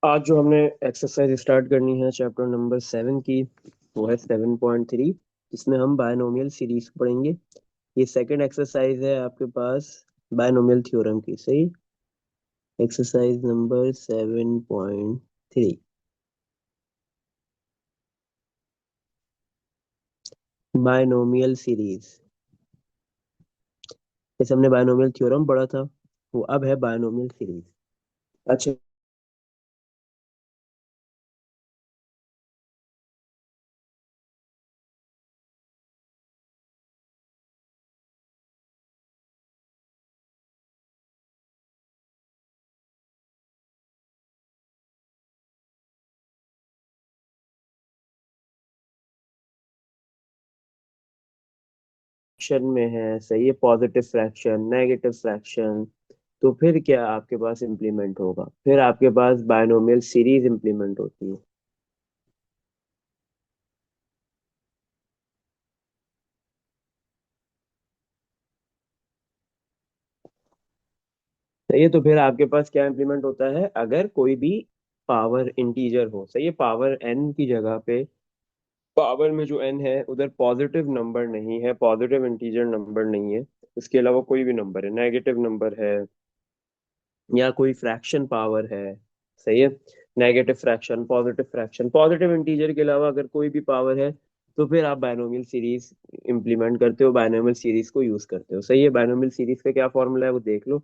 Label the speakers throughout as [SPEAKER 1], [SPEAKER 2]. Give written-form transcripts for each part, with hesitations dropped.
[SPEAKER 1] आज जो हमने एक्सरसाइज स्टार्ट करनी है चैप्टर नंबर 7 की, वो है 7.3, जिसमें हम बायनोमियल सीरीज पढ़ेंगे। ये सेकंड एक्सरसाइज है आपके पास बायनोमियल थ्योरम की। सही, एक्सरसाइज नंबर 7.3, बायनोमियल सीरीज। जैसे हमने बायनोमियल थ्योरम पढ़ा था, वो अब है बायनोमियल सीरीज। अच्छा, फ्रैक्शन में है, सही है, पॉजिटिव फ्रैक्शन, नेगेटिव फ्रैक्शन। तो फिर क्या आपके पास इंप्लीमेंट होगा? फिर आपके पास बायनोमियल सीरीज इंप्लीमेंट होती है। सही है, तो फिर आपके पास क्या इंप्लीमेंट होता है? अगर कोई भी पावर इंटीजर हो, सही है, पावर एन की जगह पे पावर में जो एन है उधर पॉजिटिव नंबर नहीं है, पॉजिटिव इंटीजर नंबर नहीं है, उसके अलावा कोई भी नंबर है, नेगेटिव नंबर है, या कोई फ्रैक्शन पावर है। सही है, negative fraction, positive fraction, positive integer के अलावा अगर कोई भी पावर है, तो फिर आप बायनोमियल सीरीज इंप्लीमेंट करते हो, बायनोमियल सीरीज को यूज करते हो। सही है, बायनोमियल सीरीज का क्या फॉर्मूला है वो देख लो।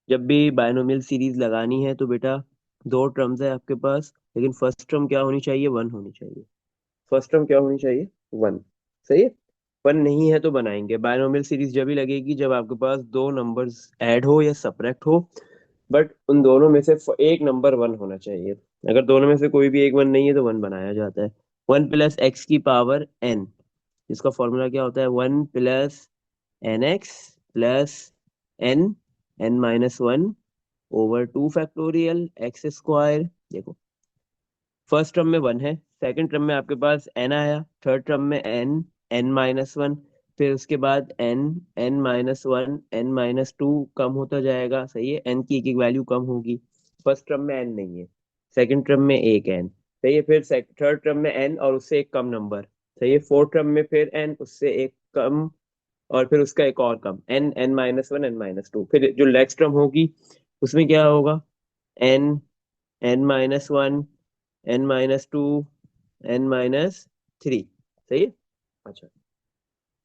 [SPEAKER 1] जब भी बायनोमियल सीरीज लगानी है तो बेटा, दो टर्म्स है आपके पास, लेकिन फर्स्ट टर्म क्या होनी चाहिए? वन होनी चाहिए। फर्स्ट टर्म क्या होनी चाहिए? वन। सही है, वन नहीं है तो बनाएंगे। बायनोमियल सीरीज जब भी लगेगी जब आपके पास दो नंबर्स ऐड हो या सब्ट्रैक्ट हो, बट उन दोनों में से एक नंबर वन होना चाहिए। अगर दोनों में से कोई भी एक वन नहीं है तो वन बनाया जाता है। वन प्लस एक्स की पावर एन, इसका फॉर्मूला क्या होता है? One plus n x plus n, n minus one over two factorial x square. देखो, फर्स्ट टर्म में वन है, सेकंड टर्म में आपके पास एन आया, थर्ड टर्म में एन, एन माइनस वन, फिर उसके बाद n, n minus one, n minus two, कम होता जाएगा। सही है, एन की एक वैल्यू कम होगी। फर्स्ट टर्म में एन नहीं है, सेकंड टर्म में एक एन। सही है, फिर थर्ड टर्म में एन और उससे एक कम नंबर। सही है, फोर्थ टर्म में फिर एन, उससे एक कम, और फिर उसका एक और कम, n, n minus one, n minus two. फिर जो नेक्स्ट टर्म होगी उसमें क्या होगा? N, n minus one, n minus two, n minus three. सही है। अच्छा,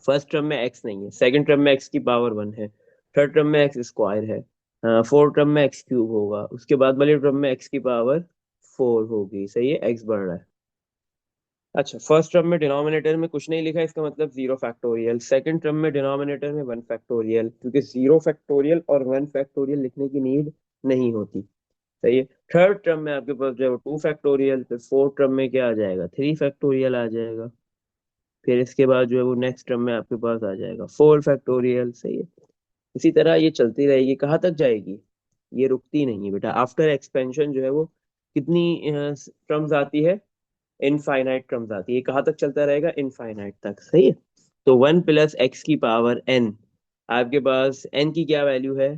[SPEAKER 1] फर्स्ट टर्म में एक्स नहीं है, सेकंड टर्म में एक्स की पावर वन है, थर्ड टर्म में एक्स स्क्वायर है, फोर्थ टर्म में एक्स क्यूब होगा, उसके बाद वाले टर्म में एक्स की पावर फोर होगी। सही है, एक्स बढ़ रहा है। अच्छा, फर्स्ट टर्म में डिनोमिनेटर में कुछ नहीं लिखा, इसका मतलब जीरो फैक्टोरियल। सेकंड टर्म में डिनोमिनेटर में वन फैक्टोरियल, क्योंकि जीरो फैक्टोरियल और वन फैक्टोरियल लिखने की नीड नहीं होती। सही है, थर्ड टर्म में आपके पास जो है वो टू फैक्टोरियल, फिर फोर्थ टर्म में क्या आ जाएगा? थ्री फैक्टोरियल आ जाएगा, फिर इसके बाद जो है वो नेक्स्ट टर्म में आपके पास आ जाएगा फोर फैक्टोरियल। सही है, इसी तरह ये चलती रहेगी। कहाँ तक जाएगी? ये रुकती नहीं है बेटा। आफ्टर एक्सपेंशन जो है वो कितनी टर्म्स आती है? इनफाइनाइट टर्म्स आती है। कहाँ तक चलता रहेगा? इनफाइनाइट तक। सही है, तो वन प्लस एक्स की पावर एन, आपके पास एन की क्या वैल्यू है?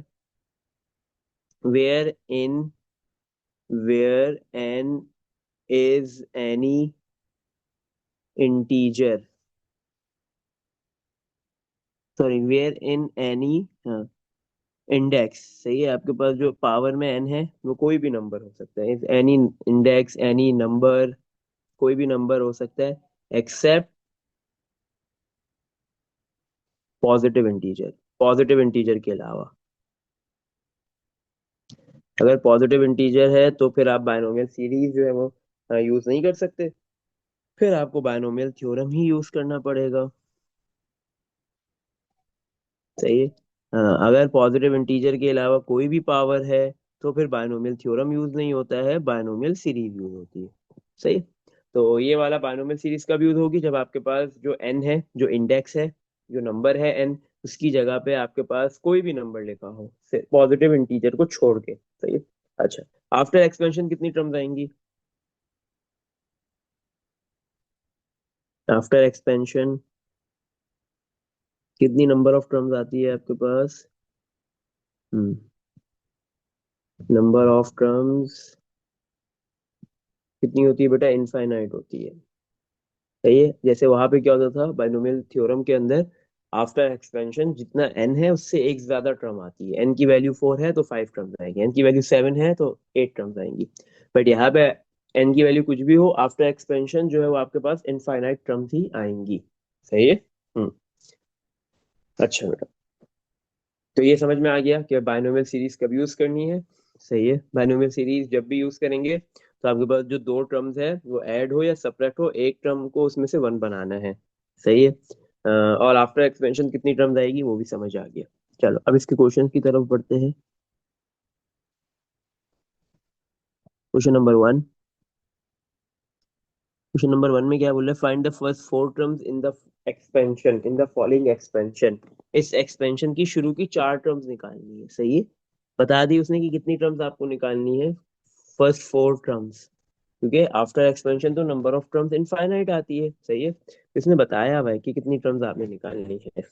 [SPEAKER 1] Where in, where n is any integer, sorry, where in any index. सही है, आपके पास जो पावर में एन है वो कोई भी नंबर हो सकता है, एनी इंडेक्स, एनी नंबर, कोई भी नंबर हो सकता है except positive integer, positive integer के अलावा। अगर पॉजिटिव इंटीजर है तो फिर आप बायनोमियल सीरीज जो है वो यूज नहीं कर सकते, फिर आपको बायनोमियल थ्योरम ही यूज करना पड़ेगा। सही है, अगर पॉजिटिव इंटीजर के अलावा कोई भी पावर है तो फिर बायनोमियल थ्योरम यूज नहीं होता है, बायनोमियल सीरीज यूज होती है। सही है? तो ये वाला बायनोमियल सीरीज कब यूज होगी? जब आपके पास जो एन है, जो इंडेक्स है, जो नंबर है एन, उसकी जगह पे आपके पास कोई भी नंबर लिखा हो पॉजिटिव इंटीजर को छोड़ के। सही है। अच्छा, आफ्टर एक्सपेंशन कितनी टर्म्स आएंगी? आफ्टर एक्सपेंशन कितनी नंबर ऑफ टर्म्स आती है आपके पास? नंबर ऑफ टर्म्स कितनी होती है बेटा, इनफाइनाइट होती है। सही है। जैसे वहां पे क्या होता था बाइनोमियल थ्योरम के अंदर, आफ्टर एक्सपेंशन जितना एन है उससे एक ज्यादा टर्म आती है। एन की वैल्यू 4 है तो 5 टर्म्स आएंगी, एन की वैल्यू 7 है तो 8 टर्म्स आएंगी। बट यहाँ पे एन की वैल्यू कुछ भी हो, आफ्टर एक्सपेंशन जो है वो आपके पास इनफाइनाइट टर्म्स ही आएंगी। सही है। हम्म। अच्छा बेटा, तो ये समझ में आ गया कि बाइनोमियल सीरीज कब यूज करनी है। सही है। बाइनोमियल सीरीज जब भी यूज करेंगे तो आपके पास जो दो टर्म्स है वो ऐड हो या सब्ट्रैक्ट हो, एक टर्म को उसमें से वन बनाना है। सही है। और आफ्टर एक्सपेंशन कितनी टर्म्स आएगी वो भी समझ आ गया। चलो अब इसके क्वेश्चन की तरफ बढ़ते हैं। Question number one. Question number one में क्या बोल रहे हैं, find the first four terms in the expansion, in the following expansion. इस एक्सपेंशन की शुरू की चार टर्म्स निकालनी है। सही है। बता दी उसने कि कितनी टर्म्स आपको निकालनी है, फर्स्ट फोर टर्म्स। क्योंकि आफ्टर एक्सपेंशन तो नंबर ऑफ टर्म्स इनफाइनाइट आती है। सही है। इसने बताया हुआ है कि कितनी टर्म्स आपने निकालनी है।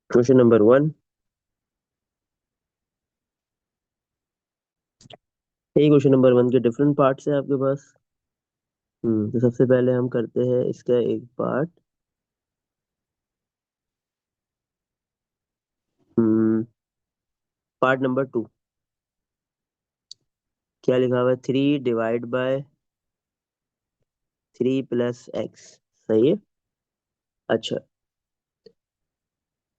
[SPEAKER 1] Question number one. यही क्वेश्चन नंबर वन के डिफरेंट पार्ट्स है आपके पास। तो सबसे पहले हम करते हैं इसका एक पार्ट। Part number two. क्या लिखा हुआ है, 3 डिवाइड बाय 3 प्लस एक्स। सही है। अच्छा।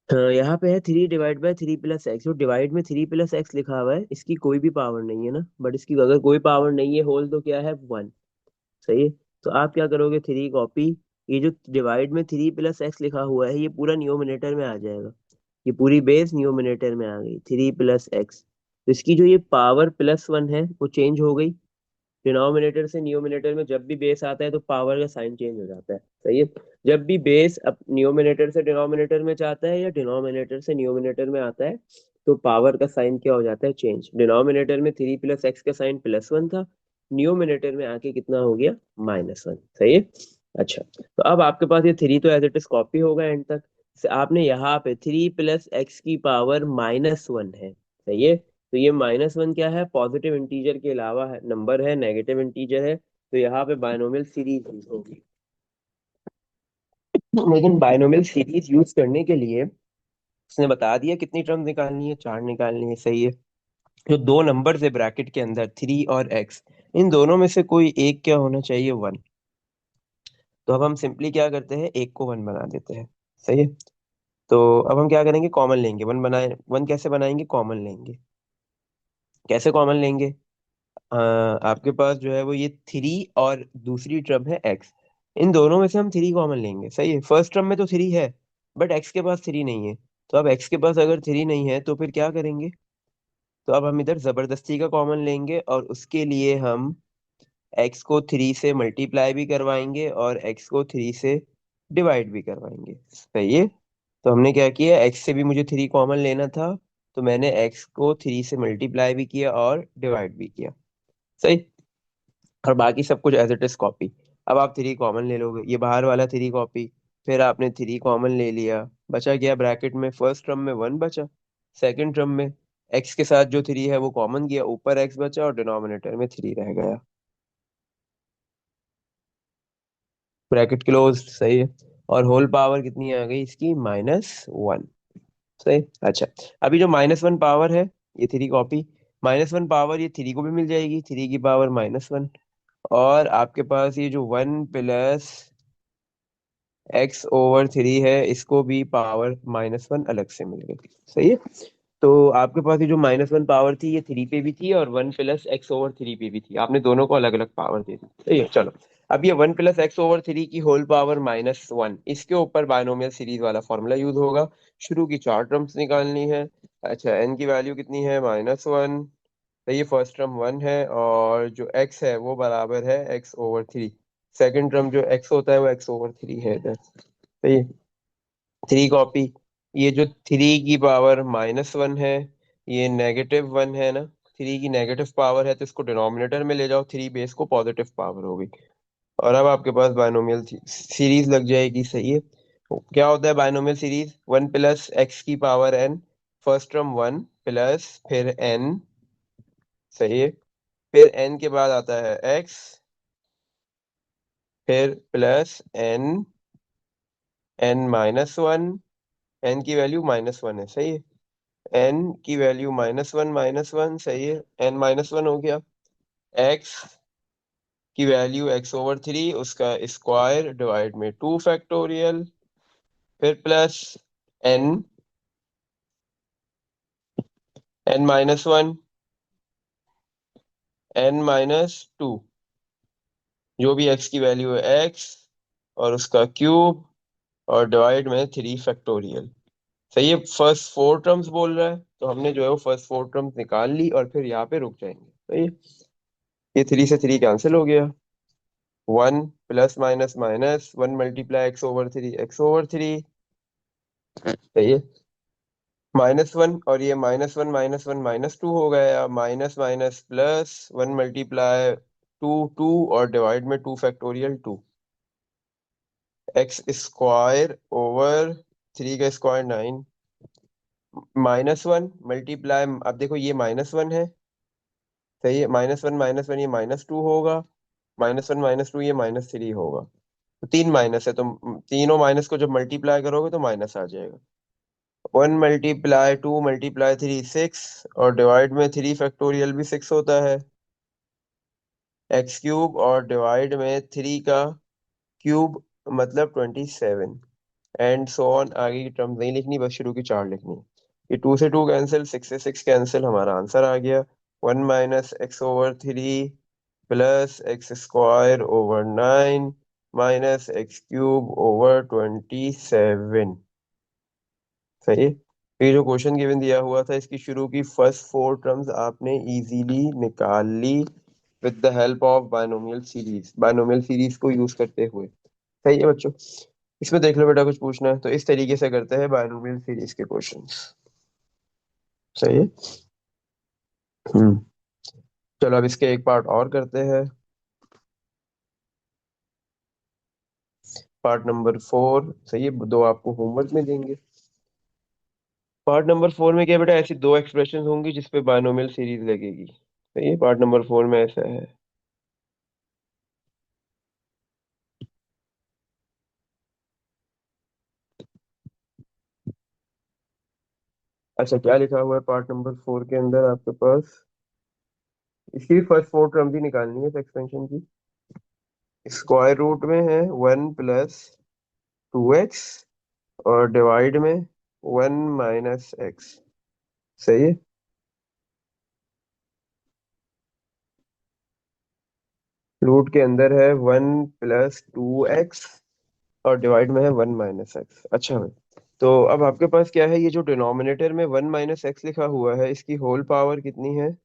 [SPEAKER 1] हाँ, यहाँ पे है 3 डिवाइड बाय 3 प्लस एक्स। जो डिवाइड में 3 प्लस एक्स लिखा हुआ है इसकी कोई भी पावर नहीं है ना, बट इसकी अगर कोई पावर नहीं है होल तो क्या है, वन। सही है। तो आप क्या करोगे, थ्री कॉपी, ये जो डिवाइड में 3 प्लस एक्स लिखा हुआ है ये पूरा न्यूमरेटर में आ जाएगा। ये पूरी बेस न्यूमरेटर में आ गई, 3 प्लस एक्स। तो इसकी जो ये पावर +1 है वो चेंज हो गई। डिनोमिनेटर से न्यूमरेटर में जब भी बेस आता है तो पावर का साइन चेंज हो जाता है। सही है। जब भी बेस अब न्यूमरेटर से डिनोमिनेटर में जाता है या डिनोमिनेटर से न्यूमरेटर में आता है तो पावर का साइन क्या हो जाता है, चेंज। डिनोमिनेटर में 3 प्लस एक्स का साइन +1 था, न्यूमरेटर में आके कितना हो गया, -1। सही है। अच्छा, तो अब आपके पास ये थ्री तो एज इट इज कॉपी होगा एंड तक। आपने यहाँ पे 3 प्लस एक्स की पावर -1 है। सही है। तो ये -1 क्या है, पॉजिटिव इंटीजर के अलावा है, नंबर है, नेगेटिव इंटीजर है, तो यहाँ पे बायनोमियल सीरीज यूज होगी। लेकिन बायनोमियल सीरीज यूज करने के लिए उसने बता दिया कितनी टर्म निकालनी है, चार निकालनी है। सही है। जो दो नंबर्स है ब्रैकेट के अंदर, 3 और x, इन दोनों में से कोई एक क्या होना चाहिए, वन। तो अब हम सिंपली क्या करते हैं, एक को वन बना देते हैं। सही है। तो अब हम क्या करेंगे, कॉमन लेंगे, वन बनाए, वन कैसे बनाएंगे, कॉमन लेंगे। कैसे कॉमन लेंगे, आपके पास जो है वो ये थ्री और दूसरी टर्म है एक्स, इन दोनों में से हम थ्री कॉमन लेंगे। सही है। फर्स्ट टर्म में तो थ्री है बट एक्स के पास थ्री नहीं है। तो अब एक्स के पास अगर थ्री नहीं है तो फिर क्या करेंगे, तो अब हम इधर जबरदस्ती का कॉमन लेंगे और उसके लिए हम एक्स को थ्री से मल्टीप्लाई भी करवाएंगे और एक्स को थ्री से डिवाइड भी करवाएंगे। सही है। तो हमने क्या किया, एक्स से भी मुझे थ्री कॉमन लेना था, तो मैंने एक्स को थ्री से मल्टीप्लाई भी किया और डिवाइड भी किया। सही। और बाकी सब कुछ एज इट इज कॉपी। अब आप थ्री कॉमन ले लोगे, ये बाहर वाला थ्री कॉपी, फिर आपने थ्री कॉमन ले लिया, बचा गया ब्रैकेट में फर्स्ट टर्म में वन बचा, सेकंड टर्म में एक्स के साथ जो थ्री है वो कॉमन गया, ऊपर एक्स बचा और डिनोमिनेटर में थ्री रह गया। Bracket close. सही है। और होल पावर कितनी आ गई इसकी, -1। सही। अच्छा, अभी जो -1 पावर है, ये थ्री कॉपी, -1 पावर ये थ्री को भी मिल जाएगी, थ्री की पावर -1। और आपके पास ये जो 1 + x/3 है इसको भी पावर -1 अलग से मिल गई। सही है। तो आपके पास ये जो -1 पावर थी ये थ्री पे भी थी और 1 + x/3 पे भी थी, आपने दोनों को अलग अलग पावर दे दी। सही है। चलो, अब ये 1 + x/3 की होल पावर -1, इसके ऊपर बायनोमियल सीरीज वाला फॉर्मूला यूज होगा। शुरू की चार टर्म्स निकालनी है। अच्छा, n की वैल्यू कितनी है, -1। तो ये फर्स्ट टर्म वन है और जो x है वो बराबर है x/3। सेकंड टर्म जो x होता है वो x/3 है इधर। तो ये थ्री कॉपी, ये जो थ्री की पावर -1 है ये -1 है ना, थ्री की नेगेटिव पावर है तो इसको डिनोमिनेटर में ले जाओ, थ्री बेस को पॉजिटिव पावर हो गई। और अब आपके पास बायनोमियल सीरीज लग जाएगी। सही है। क्या होता है बायनोमियल सीरीज, 1 + x की power n, first term one plus फिर n सही है। फिर एन के बाद आता है एक्स, फिर plus n, n minus one, n की वैल्यू माइनस वन है, सही है। एन की वैल्यू माइनस वन, सही है। एन माइनस वन हो गया। एक्स की वैल्यू एक्स ओवर थ्री, उसका स्क्वायर डिवाइड में टू फैक्टोरियल, फिर plus n, n minus one, n minus two, जो भी एक्स की वैल्यू है एक्स, और उसका क्यूब, और डिवाइड में थ्री फैक्टोरियल। सही है। फर्स्ट फोर टर्म्स बोल रहा है, तो हमने जो है वो फर्स्ट फोर टर्म्स निकाल ली और फिर यहाँ पे रुक जाएंगे। सही है। ये थ्री से थ्री कैंसिल हो गया। One plus minus minus, one multiply x over three, x over three. सही है। माइनस वन, और ये माइनस वन माइनस टू हो गया, minus minus plus, one multiply two, two, और डिवाइड में two factorial two, x square over three का square nine, minus one multiply, अब देखो ये माइनस वन है, सही है। माइनस वन ये माइनस टू होगा, माइनस वन माइनस टू ये माइनस थ्री होगा। तो तीन माइनस है, तो तीनों माइनस को जब मल्टीप्लाई करोगे तो माइनस आ जाएगा। One multiply to multiply three six, और डिवाइड में थ्री फैक्टोरियल भी सिक्स होता है, एक्स क्यूब, और डिवाइड में थ्री का क्यूब मतलब 27, एंड सो ऑन। आगे की टर्म्स नहीं लिखनी, बस शुरू की चार लिखनी है। ये टू से टू कैंसिल, सिक्स से सिक्स कैंसिल, हमारा आंसर आ गया one minus x over three plus x square over nine minus x cube over 27। सही है। तो ये जो क्वेश्चन गिवन दिया हुआ था, इसकी शुरू की फर्स्ट फोर टर्म्स आपने इजीली निकाल ली with the help of binomial series, binomial series को यूज करते हुए। सही है बच्चों। इसमें देख लो बेटा, कुछ पूछना है तो इस तरीके से करते हैं बायनोमियल सीरीज के क्वेश्चंस। सही है। हम्म। चलो अब इसके एक पार्ट और करते हैं। पार्ट नंबर फोर, सही है, दो आपको होमवर्क में देंगे। पार्ट नंबर फोर में क्या है बेटा, ऐसी दो एक्सप्रेशन होंगी जिसपे बायनोमियल सीरीज लगेगी। सही है। पार्ट नंबर फोर में ऐसा है। अच्छा, क्या लिखा हुआ है पार्ट नंबर फोर के अंदर आपके पास? इसकी भी फर्स्ट फोर टर्म भी निकालनी है इस एक्सपेंशन की। स्क्वायर रूट में है वन प्लस टू एक्स, और डिवाइड में वन माइनस एक्स। सही है। रूट के अंदर है वन प्लस टू एक्स, और डिवाइड में है वन माइनस एक्स। अच्छा भाई, तो अब आपके पास क्या है, ये जो डिनोमिनेटर में वन माइनस एक्स लिखा हुआ है, इसकी होल पावर कितनी है?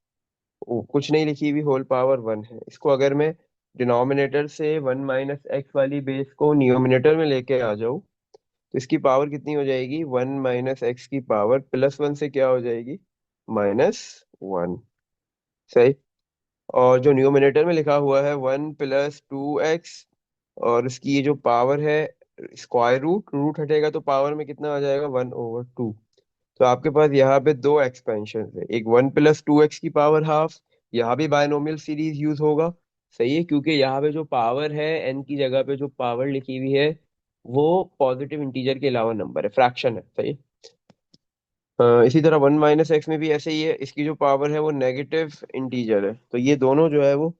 [SPEAKER 1] कुछ नहीं लिखी हुई, होल पावर वन है। इसको अगर मैं डिनोमिनेटर से वन माइनस एक्स वाली बेस को न्यूमिनेटर में लेके आ जाऊं, तो इसकी पावर कितनी हो जाएगी? वन माइनस एक्स की पावर प्लस वन से क्या हो जाएगी? Minus one. सही। और जो न्यूमिनेटर में लिखा हुआ है वन प्लस टू एक्स, और इसकी ये जो पावर है, स्क्वायर रूट, रूट हटेगा तो पावर में कितना आ जाएगा? One over two. तो आपके पास यहाँ पे दो एक्सपेंशन है, एक वन प्लस टू एक्स की पावर हाफ, यहाँ भी बायनोमियल सीरीज यूज होगा। सही है, क्योंकि यहाँ पे जो पावर है, एन की जगह पे जो पावर लिखी हुई है वो पॉजिटिव इंटीजर के अलावा नंबर है, फ्रैक्शन है। सही। इसी तरह वन माइनस एक्स में भी ऐसे ही है, इसकी जो पावर है वो नेगेटिव इंटीजर है। तो ये दोनों जो है वो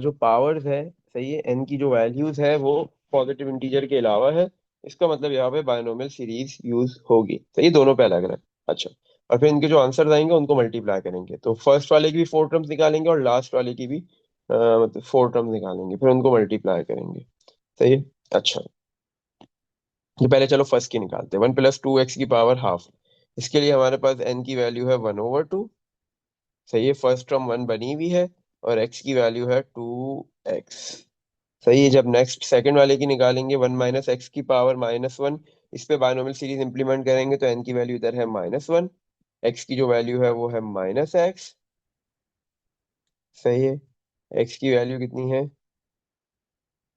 [SPEAKER 1] जो पावर्स है, सही है, एन की जो वैल्यूज है वो पॉजिटिव इंटीजर के अलावा है। इसका मतलब यहाँ पे बायनोमियल सीरीज यूज होगी। तो ये दोनों पे अलग अलग। अच्छा, और फिर इनके जो आंसर आएंगे उनको मल्टीप्लाई करेंगे, तो फर्स्ट वाले की भी फोर टर्म्स निकालेंगे और लास्ट वाले की भी मतलब फोर टर्म्स निकालेंगे, फिर उनको मल्टीप्लाई करेंगे। सही है। अच्छा, तो पहले चलो फर्स्ट की निकालते हैं, वन प्लस टू एक्स की पावर हाफ। इसके लिए हमारे पास एन की वैल्यू है वन ओवर टू। सही है। फर्स्ट टर्म वन बनी हुई है, और एक्स की वैल्यू है टू एक्स। सही है। जब नेक्स्ट सेकंड वाले की निकालेंगे, वन माइनस एक्स की पावर माइनस वन, इस पे बायनोमियल सीरीज इंप्लीमेंट करेंगे, तो एन की वैल्यू इधर है माइनस वन, एक्स की जो वैल्यू है वो है माइनस एक्स। सही है। एक्स की वैल्यू कितनी है?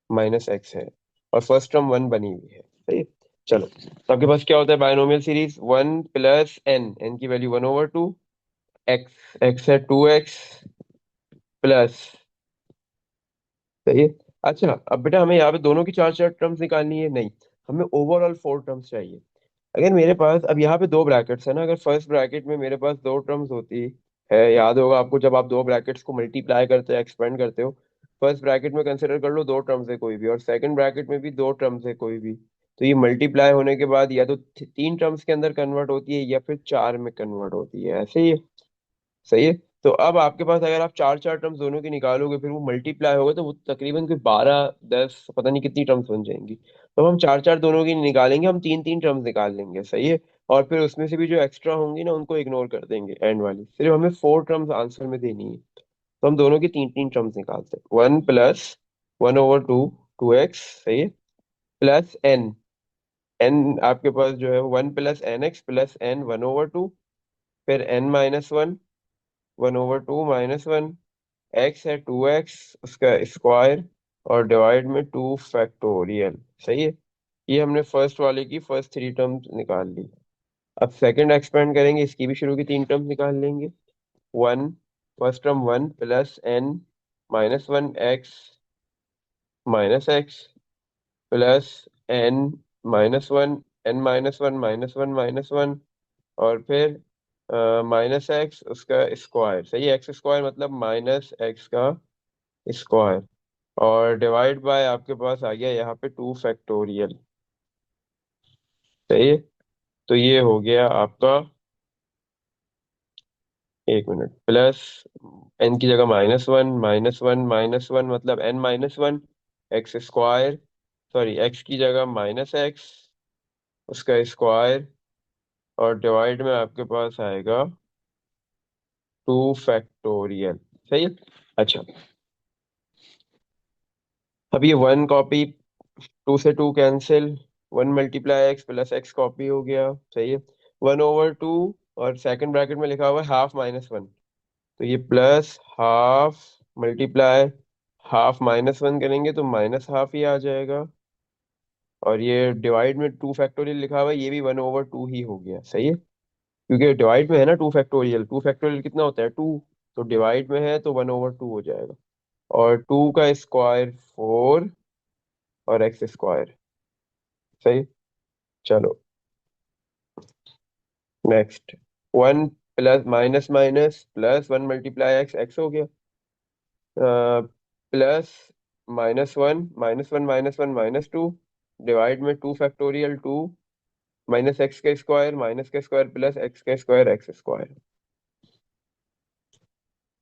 [SPEAKER 1] माइनस एक्स है, और फर्स्ट टर्म वन बनी हुई है। सही है। चलो, तो आपके पास क्या होता है binomial series? One plus n, n की value one over two, x, x है 2x प्लस, सही है। अच्छा अब बेटा हमें यहाँ पे दोनों की चार चार टर्म्स निकालनी है, नहीं, हमें ओवरऑल 4 टर्म्स चाहिए। अगर मेरे पास अब यहाँ पे दो ब्रैकेट्स है ना, अगर फर्स्ट ब्रैकेट में मेरे पास दो टर्म्स होती है, याद होगा आपको जब आप दो ब्रैकेट्स को मल्टीप्लाई करते हो एक्सपेंड करते हो, फर्स्ट ब्रैकेट में कंसिडर कर लो दो टर्म्स है कोई भी, और सेकंड ब्रैकेट में भी दो टर्म्स है कोई भी, तो ये मल्टीप्लाई होने के बाद या तो तीन टर्म्स के अंदर कन्वर्ट होती है या फिर चार में कन्वर्ट होती है, ऐसे ही है, सही है। तो अब आपके पास अगर आप चार चार टर्म्स दोनों की निकालोगे फिर वो मल्टीप्लाई होगा तो वो तकरीबन कोई 12 10 पता नहीं कितनी टर्म्स बन जाएंगी, तो हम चार चार दोनों की नहीं निकालेंगे, हम तीन तीन टर्म्स निकाल लेंगे, सही है। और फिर उसमें से भी जो एक्स्ट्रा होंगी ना उनको इग्नोर कर देंगे, एंड वाली सिर्फ हमें 4 टर्म्स आंसर में देनी है, तो हम दोनों की तीन तीन टर्म्स निकालते हैं। 1 + 1/2 2x, सही है, प्लस एन, एन आपके पास जो है 1 + nx + n 1/2, फिर n-1 1/2 - 1, एक्स है 2x उसका स्क्वायर, और डिवाइड में 2 फैक्टोरियल, सही है। ये हमने फर्स्ट वाले की फर्स्ट थ्री टर्म्स निकाल ली। अब सेकंड एक्सपेंड करेंगे, इसकी भी शुरू की तीन टर्म्स निकाल लेंगे। One, first term 1 + n-1x plus n-1 और फिर -x उसका स्क्वायर, सही है, एक्स स्क्वायर मतलब -x का स्क्वायर, और डिवाइड बाय आपके पास आ गया यहाँ पे 2 फैक्टोरियल, सही है। तो ये हो गया आपका, एक मिनट, प्लस n की जगह -1 मतलब n-1 x square, sorry x की जगह -x उसका स्क्वायर, और डिवाइड में आपके पास आएगा 2 फैक्टोरियल, सही है। अच्छा अब ये वन कॉपी, टू से to cancel, 1 × x + x copy हो गया, सही है। 1/2, और सेकंड ब्रैकेट में लिखा हुआ है हाफ -1, तो ये प्लस हाफ मल्टीप्लाई हाफ -1 करेंगे तो माइनस हाफ ही आ जाएगा, और ये डिवाइड में 2 फैक्टोरियल लिखा हुआ है, ये भी 1/2 ही हो गया, सही है, क्योंकि डिवाइड में है ना 2 फैक्टोरियल, 2 फैक्टोरियल कितना होता है 2, तो डिवाइड में है तो 1/2 हो जाएगा, और 2 का स्क्वायर 4, और एक्स स्क्वायर, सही। चलो next, 1 plus minus plus 1 × x हो गया, प्लस -1 - 1 - 1 - 2 डिवाइड में 2 फैक्टोरियल 2, माइनस एक्स का स्क्वायर माइनस का स्क्वायर प्लस एक्स का स्क्वायर एक्स स्क्वायर,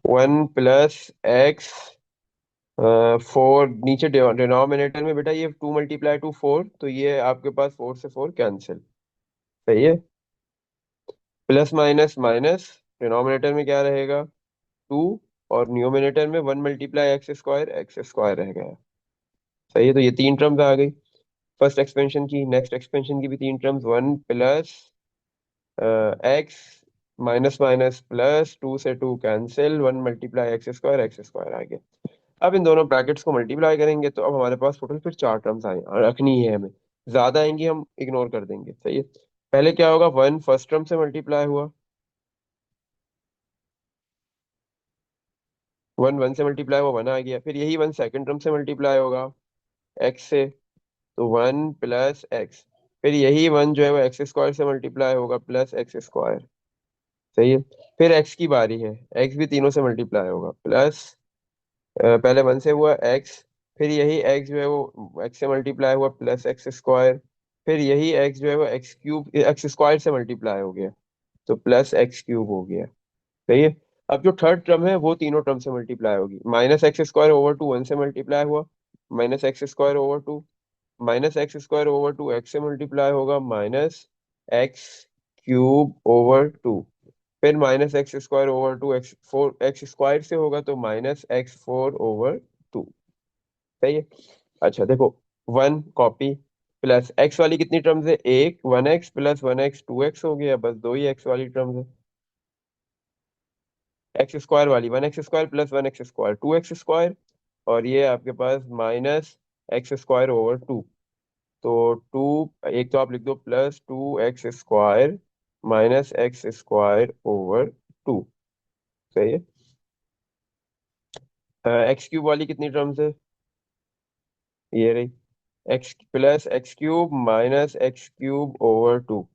[SPEAKER 1] 1 + x 4, नीचे डिनोमिनेटर में बेटा ये 2 × 2 = 4, तो ये आपके पास 4 से 4 कैंसिल, सही है, प्लस माइनस माइनस, डिनोमिनेटर में क्या रहेगा 2, और न्यूमिनेटर में 1 × एक्स स्क्वायर रह गया, सही है। तो ये तीन टर्म्स आ गई फर्स्ट एक्सपेंशन की, नेक्स्ट एक्सपेंशन की भी तीन terms, 1 + x minus minus plus 2 से 2 कैंसिल, 1 × एक्स स्क्वायर आ गया। अब इन दोनों ब्रैकेट्स को मल्टीप्लाई करेंगे तो अब हमारे पास टोटल फिर चार टर्म्स आए, और रखनी है हमें, ज्यादा आएंगी हम इग्नोर कर देंगे, सही है। पहले क्या होगा, वन फर्स्ट टर्म से मल्टीप्लाई हुआ, 1 1 से मल्टीप्लाई हुआ 1 आ गया, फिर यही 1 सेकंड टर्म से मल्टीप्लाई होगा x से, तो 1 + x, फिर यही 1 जो है वो एक्स स्क्वायर से मल्टीप्लाई होगा प्लस एक्स स्क्वायर, सही है। फिर x की बारी है, x भी तीनों से मल्टीप्लाई होगा प्लस, पहले 1 से हुआ x, फिर यही x जो है वो x से मल्टीप्लाई हुआ प्लस एक्स स्क्वायर, फिर यही x जो है वो एक्स स्क्वायर से मल्टीप्लाई हो गया तो प्लस x³ हो गया, सही है। अब जो थर्ड टर्म है वो तीनों टर्म से मल्टीप्लाई होगी, -x² / 2 1 से मल्टीप्लाई हुआ, -x² / 2 -x² / 2 x से मल्टीप्लाई होगा -x³ / 2, फिर -x² / 2 एक्स स्क्वायर से होगा तो -x4/2, सही है। अच्छा देखो, वन कॉपी, प्लस एक्स वाली कितनी टर्म्स है, एक 1x + 1x 2x हो गया, बस दो ही एक्स वाली टर्म्स है। एक्स स्क्वायर वाली 1x² + 1x² 2x², और ये आपके पास -x²/2, तो टू, एक तो आप लिख दो +2x² - x²/2, सही है। एक्स क्यूब वाली कितनी टर्म्स है? ये रही, x plus x cube minus x cube over two.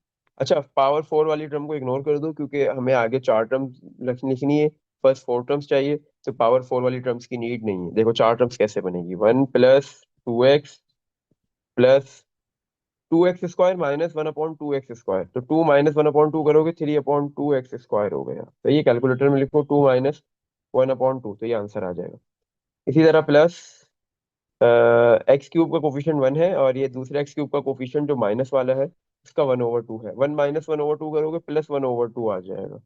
[SPEAKER 1] अच्छा, पावर फोर वाली टर्म को इग्नोर कर दो क्योंकि हमें आगे चार टर्म्स लिखनी है, फर्स्ट फोर टर्म्स चाहिए। तो पावर फोर वाली टर्म्स की नीड नहीं है। देखो चार टर्म्स कैसे बनेगी, one plus two x plus two x square minus one upon two x square. तो two minus one upon two करोगे, three upon two x square हो गया। तो ये कैलकुलेटर में लिखो two minus one upon two, तो ये आंसर आ जाएगा। इसी तरह प्लस एक्स क्यूब का कोफिशिएंट वन है और ये दूसरे एक्स क्यूब का कोफिशिएंट जो माइनस वाला है उसका वन ओवर टू है। One minus one over two करोगे प्लस वन ओवर टू आ जाएगा,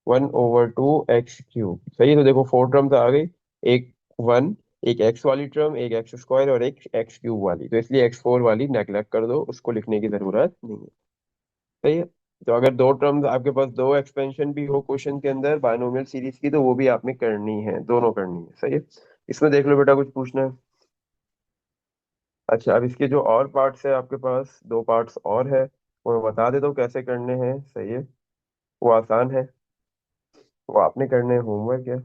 [SPEAKER 1] one over two x cube. सही है, तो देखो फोर टर्म्स आ गई, एक वन, एक एक्स वाली टर्म, एक एक्स स्क्वायर और एक एक्स क्यूब वाली। तो इसलिए एक्स फोर वाली नेग्लेक्ट कर दो, उसको लिखने की जरूरत नहीं है। सही है। तो अगर दो टर्म्स आपके पास, दो एक्सपेंशन भी हो क्वेश्चन के अंदर बायनोमियल सीरीज की, तो वो भी आपने करनी है, दोनों करनी है। सही है। इसमें देख लो बेटा, कुछ पूछना है? अच्छा, अब इसके जो और पार्ट्स है आपके पास, दो पार्ट्स और है, वो मैं बता देता हूँ कैसे करने हैं। सही है, वो आसान है, वो आपने करने हैं, होमवर्क है।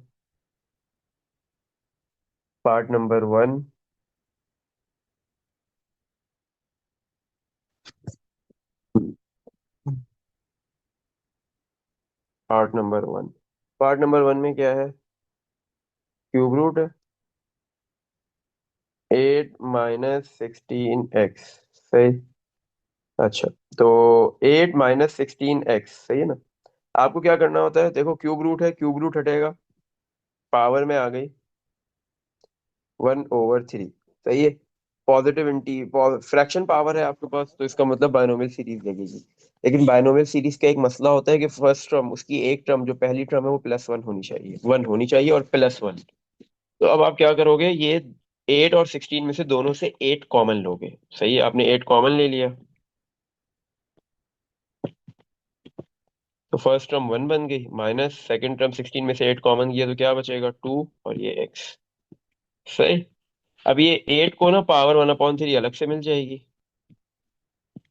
[SPEAKER 1] Part number one, part number one, part number one में क्या है? क्यूब रूट है, एट माइनस सिक्सटीन एक्स। सही। अच्छा, तो एट माइनस सिक्सटीन एक्स, सही है ना? आपको क्या करना होता है, देखो क्यूब रूट है, क्यूब रूट हटेगा, पावर में आ गई वन ओवर थ्री। सही है। पॉजिटिव इंटी फ्रैक्शन पावर है आपके पास, तो इसका मतलब बायनोमियल सीरीज लगेगी। लेकिन बायनोमियल सीरीज का एक मसला होता है कि फर्स्ट टर्म, उसकी एक टर्म जो पहली टर्म है वो प्लस वन होनी चाहिए, वन होनी चाहिए और प्लस वन। तो अब आप क्या करोगे, ये एट और सिक्सटीन में से दोनों से एट कॉमन लोगे। सही है, आपने एट कॉमन ले लिया, तो फर्स्ट टर्म वन बन गई, माइनस सेकंड टर्म सिक्सटीन में से एट कॉमन किया तो क्या बचेगा, टू और ये एक्स। सही। अब ये एट को ना पावर वन अपॉन थ्री अलग से मिल जाएगी।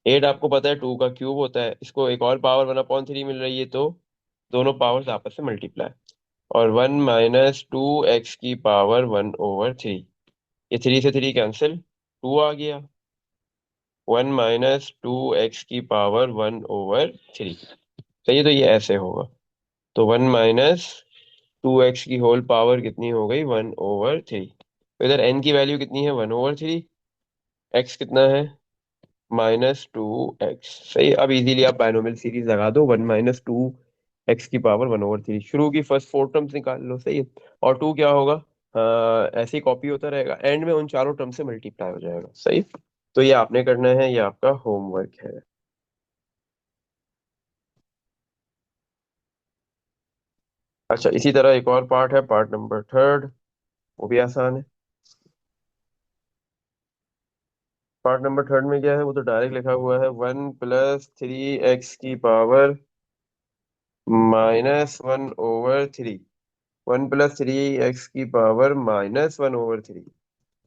[SPEAKER 1] एट आपको पता है टू का क्यूब होता है, इसको एक और पावर वन अपॉन थ्री मिल रही है, तो दोनों पावर्स आपस में मल्टीप्लाई। और वन माइनस टू एक्स की पावर वन ओवर थ्री, ये थ्री से थ्री कैंसिल, टू आ गया, वन माइनस टू एक्स की पावर वन ओवर थ्री। सही है, तो ये ऐसे होगा। तो वन माइनस टू एक्स की होल पावर कितनी हो गई, वन ओवर थ्री। तो इधर एन की वैल्यू कितनी है, वन ओवर थ्री, एक्स कितना है, माइनस टू एक्स। सही। अब इजीली आप बायनोमियल सीरीज लगा दो, वन माइनस टू एक्स की पावर वन ओवर थ्री, शुरू की फर्स्ट फोर टर्म्स निकाल लो। सही है। और टू क्या होगा, ऐसे ही कॉपी होता रहेगा, एंड में उन चारों टर्म से मल्टीप्लाई हो जाएगा। सही। तो ये आपने करना है, ये आपका होमवर्क है। अच्छा, इसी तरह एक और पार्ट है, पार्ट नंबर थर्ड, वो भी आसान है। पार्ट नंबर थर्ड में क्या है, वो तो डायरेक्ट लिखा हुआ है, वन प्लस थ्री एक्स की power minus one over three, one plus three x की power minus one over three.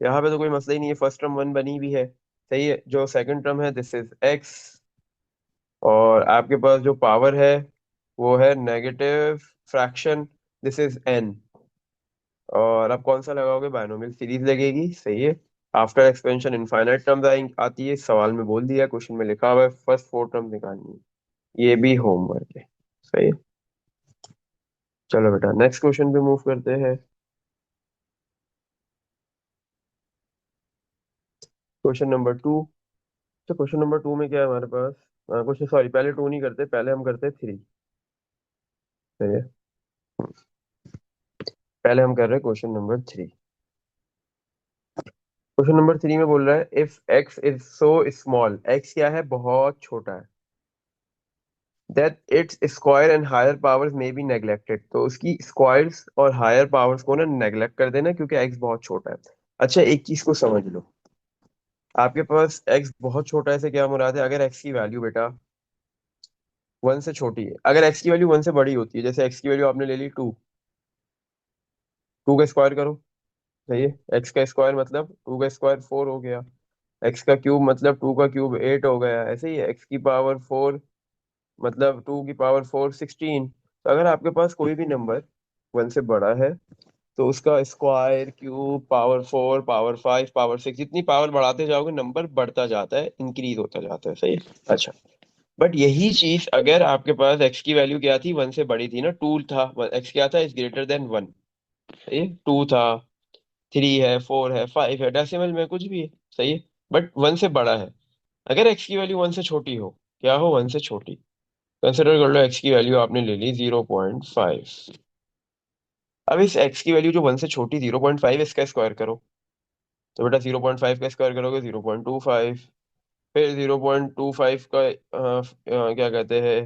[SPEAKER 1] यहाँ पे तो कोई मसला ही नहीं है, फर्स्ट टर्म वन बनी भी है। सही है, जो सेकंड टर्म है दिस इज एक्स, और आपके पास जो पावर है वो है negative fraction, this is an. और अब कौन सा लगाओगे, बायनोमियल सीरीज लगेगी। सही है। आफ्टर एक्सपेंशन इनफाइनाइट टर्म्स आती है, सवाल में बोल दिया, क्वेश्चन में लिखा हुआ है, फर्स्ट फोर टर्म निकालनी है। ये भी होमवर्क है। सही है। चलो बेटा, नेक्स्ट क्वेश्चन पे मूव करते हैं। Question number two. तो क्वेश्चन नंबर टू में क्या है हमारे पास, क्वेश्चन, सॉरी, पहले टू नहीं करते, पहले हम करते थ्री। सही है। पहले हम कर रहे हैं question number three. Question number three में बोल रहा है, if x is so small, x क्या है, बहुत छोटा है, that it's square and higher powers may be neglected. तो उसकी स्क्वायर्स और हायर पावर्स को ना नेग्लेक्ट कर देना क्योंकि एक्स बहुत छोटा है। अच्छा, एक चीज को समझ लो, आपके पास एक्स बहुत छोटा है से क्या मुराद है, अगर एक्स की वैल्यू बेटा वन से छोटी है, अगर एक्स की वैल्यू वन से बड़ी होती है, जैसे एक्स की वैल्यू आपने ले ली टू, टू का स्क्वायर करो। सही है, एक्स का स्क्वायर मतलब टू का स्क्वायर फोर हो गया, एक्स का क्यूब मतलब टू का क्यूब एट हो गया, ऐसे ही एक्स की पावर फोर मतलब टू की पावर फोर सिक्सटीन। तो अगर आपके पास कोई भी नंबर वन से बड़ा है तो उसका square, cube, power four, power five, power six, जितनी पावर बढ़ाते जाओगे नंबर बढ़ता जाता है, इंक्रीज होता जाता है। सही है। अच्छा, बट यही चीज अगर आपके पास एक्स की वैल्यू क्या थी, वन से बड़ी थी ना, टू था, एक्स क्या था, इज ग्रेटर देन वन। सही है, टू था, थ्री है, फोर है, फाइव है, डेसिमल में कुछ भी है। सही है, बट वन से बड़ा है। अगर एक्स की वैल्यू वन से छोटी हो, क्या हो, वन से छोटी, कंसिडर कर लो एक्स की वैल्यू आपने ले ली 0.5। अब इस एक्स की वैल्यू जो वन से छोटी 0.5, इसका स्क्वायर करो। तो बेटा 0.5 का स्क्वायर करोगे 0.25, फिर 0.25 का क्या कहते हैं,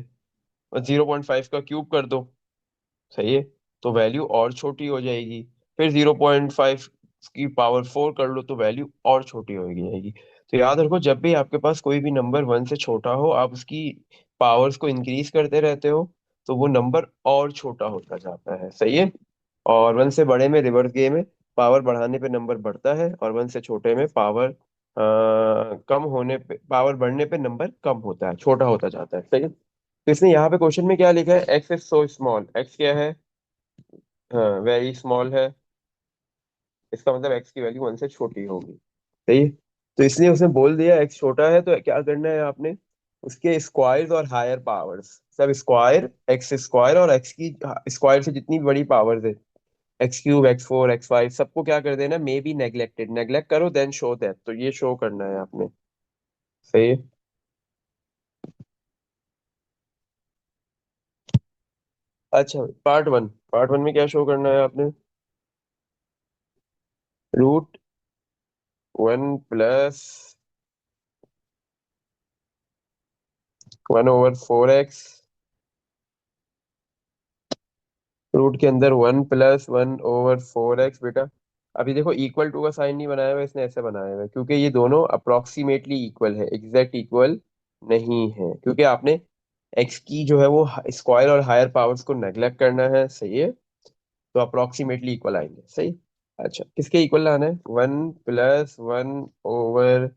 [SPEAKER 1] 0.5 का क्यूब कर दो। सही है, तो वैल्यू और छोटी हो जाएगी। फिर 0.5 की पावर फोर कर लो तो वैल्यू और छोटी हो जाएगी। तो याद रखो, जब भी आपके पास कोई भी नंबर वन से छोटा हो, आप उसकी पावर्स को इंक्रीज करते रहते हो, तो वो नंबर और छोटा होता जाता है। सही है। और वन से बड़े में रिवर्स गेम है, पावर बढ़ाने पे नंबर बढ़ता है, और वन से छोटे में पावर कम होने पे, पावर बढ़ने पे नंबर कम होता है, छोटा होता जाता है। सही है। तो इसने यहाँ पे क्वेश्चन में क्या लिखा है, x is so small, x क्या है, हाँ वेरी स्मॉल है। इसका मतलब एक्स की वैल्यू वन से छोटी होगी। सही है। तो इसलिए उसने बोल दिया एक्स छोटा है, तो क्या करना है आपने, उसके स्क्वायर्स और हायर पावर्स, सब स्क्वायर, एक्स स्क्वायर और एक्स की स्क्वायर से जितनी भी बड़ी पावर्स है, x cube, x four, x five, सबको क्या कर देना, मे बी नेग्लेक्टेड, नेग्लेक्ट करो देन शो दैट, तो ये शो करना है आपने। सही है। अच्छा, पार्ट वन में क्या शो करना है आपने, root one plus one over four x, root के अंदर one plus one over four x. बेटा अभी देखो, इक्वल टू का साइन नहीं बनाया हुआ इसने, ऐसे बनाया हुआ है क्योंकि ये दोनों अप्रोक्सीमेटली इक्वल है, एग्जैक्ट इक्वल नहीं है, क्योंकि आपने एक्स की जो है वो स्क्वायर और हायर पावर्स को नेग्लेक्ट करना है। सही है, तो अप्रोक्सीमेटली इक्वल आएंगे। सही। अच्छा, किसके इक्वल लाना है, one plus one over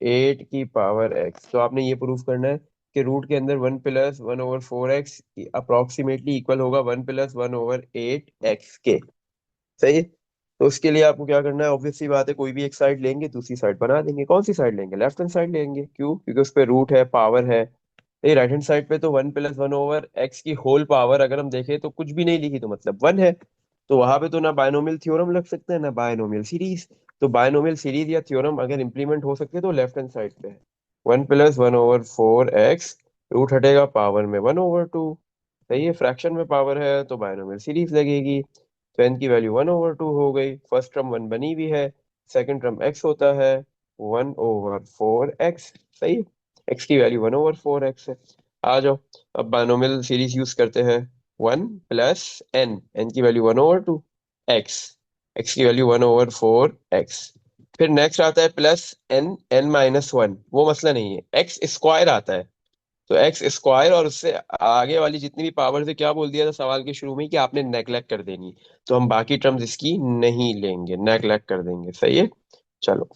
[SPEAKER 1] eight की पावर एक्स, तो आपने ये प्रूव करना है कि रूट के अंदर one plus one over four x approximately equal होगा one plus one over eight x के। सही है। तो उसके लिए आपको क्या करना है, ऑब्वियस सी बात है, कोई भी एक साइड लेंगे, दूसरी साइड बना देंगे। कौन सी साइड लेंगे, लेफ्ट हैंड साइड लेंगे। क्यों, क्योंकि उस पर रूट है, पावर है। ये राइट हैंड साइड पे तो one plus one over x की होल पावर अगर हम देखें तो कुछ भी नहीं लिखी, तो मतलब वन है। तो वहां पे तो ना बायनोमियल थ्योरम लग सकते हैं, ना बायनोमियल सीरीज। तो बायनोमियल सीरीज या थ्योरम अगर इंप्लीमेंट हो सकते हैं तो लेफ्ट हैंड साइड पे है। One plus one over four x, root हटेगा, पावर में वन ओवर टू। सही है, फ्रैक्शन में पावर है तो बायनोमियल सीरीज लगेगी। तो एन की वैल्यू वन ओवर टू हो गई, फर्स्ट टर्म वन बनी हुई है, सेकंड टर्म एक्स होता है, वन ओवर फोर एक्स। सही है, एक्स की value one over four x है। आ जाओ, अब बायनोमियल सीरीज यूज करते हैं। वन प्लस एन, एन की value one over two x, x की value one over four x. फिर नेक्स्ट आता है plus n, n minus one, वो मसला नहीं है, एक्स स्क्वायर आता है। तो एक्स स्क्वायर और उससे आगे वाली जितनी भी पावर से, क्या बोल दिया था सवाल के शुरू में कि आपने नेग्लेक्ट कर देनी, तो हम बाकी टर्म्स इसकी नहीं लेंगे, नेग्लेक्ट कर देंगे। सही है। चलो,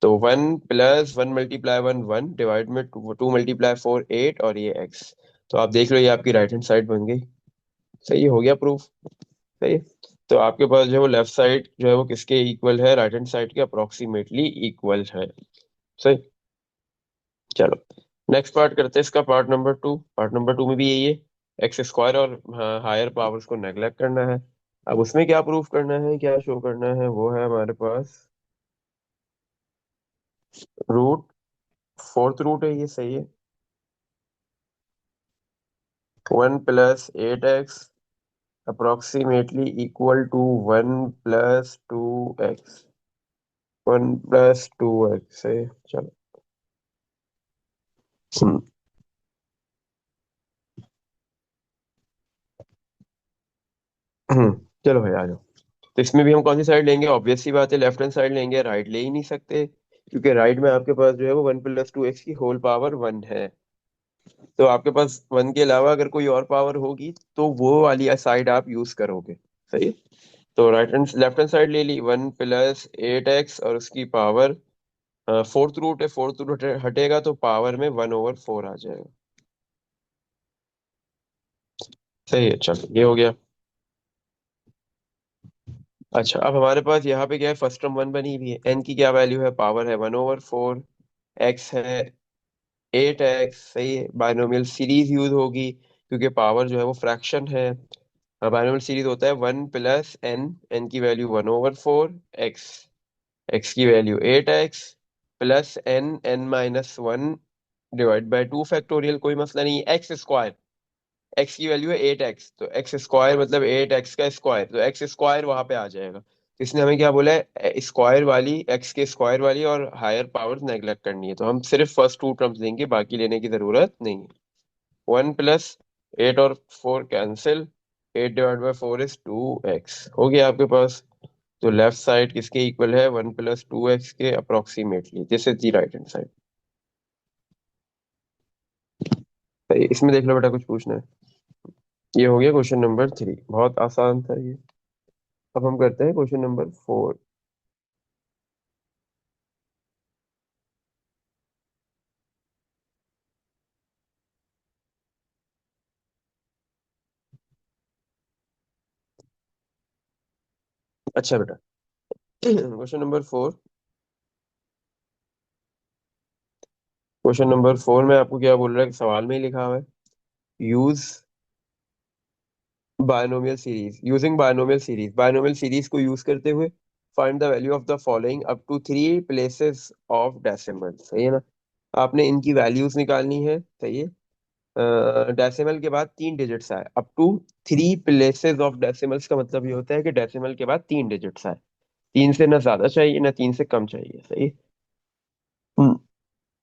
[SPEAKER 1] तो one plus one multiply one one, divide में two, two multiply four eight, और ये एक्स। तो आप देख लो ये आपकी राइट हैंड साइड बन गई। सही है, हो गया प्रूफ। सही है। तो आपके पास जो है वो लेफ्ट साइड जो है वो किसके इक्वल है, राइट हैंड साइड के अप्रोक्सीमेटली इक्वल है। सही। चलो, नेक्स्ट पार्ट करते हैं इसका, पार्ट नंबर टू में भी यही है, एक्स स्क्वायर और हायर पावर्स को नेग्लेक्ट करना है। अब उसमें क्या प्रूफ करना है, क्या शो करना है, वो है हमारे पास रूट, फोर्थ रूट है ये। सही है, one plus eight x approximately equal to one plus two x, one plus two x है। चलो। हम्म चलो भाई आ जाओ। तो इसमें भी हम कौन सी साइड लेंगे, ऑब्वियस सी बात है लेफ्ट हैंड साइड लेंगे, राइट ले ही नहीं सकते, क्योंकि राइट में आपके पास जो है वो वन प्लस टू एक्स की होल पावर वन है। तो आपके पास वन के अलावा अगर कोई और पावर होगी तो वो वाली साइड आप यूज करोगे। सही है। तो right hand left hand side ले ली, वन प्लस एट एक्स और उसकी पावर, फोर्थ रूट है, फोर्थ रूट हटेगा तो पावर में वन ओवर फोर आ जाएगा। सही है, चलो ये हो गया। अच्छा, अब हमारे पास यहाँ पे क्या है, फर्स्ट टर्म वन बनी हुई है, एन की क्या वैल्यू है, पावर है 1/4, एक्स है 8x, सही है। बाइनोमियल सीरीज यूज होगी क्योंकि पावर जो है वो फ्रैक्शन है। बाइनोमियल सीरीज होता है 1 + n, एन की वैल्यू 1/4, एक्स एक्स की value 8x, plus n n-1 divide by 2 factorial, कोई मसला नहीं, एक्स स्क्वायर, एक्स की वैल्यू है 8x, तो एक्स स्क्वायर मतलब 8x का स्क्वायर, तो एक्स स्क्वायर वहां पे आ जाएगा। तो इसने हमें क्या बोला है, स्क्वायर वाली, एक्स के स्क्वायर वाली और हायर पावर्स नेगलेक्ट करनी है, तो हम सिर्फ फर्स्ट टू टर्म्स लेंगे, बाकी लेने की जरूरत नहीं है। 1 + 8 और 4 कैंसिल, 8/4 = 2x हो गया आपके पास। तो लेफ्ट साइड किसके इक्वल है, 1 + 2x के approximately, this is the right hand side. इसमें देख लो बेटा, कुछ पूछना है? ये हो गया क्वेश्चन नंबर 3, बहुत आसान था ये। अब हम करते हैं क्वेश्चन नंबर 4। अच्छा बेटा, क्वेश्चन नंबर 4, क्वेश्चन नंबर 4 में आपको क्या बोल रहा है कि सवाल में ही लिखा हुआ है, use binomial series, using binomial series, binomial series को यूज करते हुए find the value of the following up to 3 places of decimal, सही है ना। आपने इनकी वैल्यूज निकालनी है, सही है। डेसिमल के बाद 3 डिजिट्स आए, up to 3 places of decimals का मतलब ये होता है कि डेसिमल के बाद 3 डिजिट्स आए, तीन से ना ज्यादा चाहिए ना तीन से कम चाहिए, सही।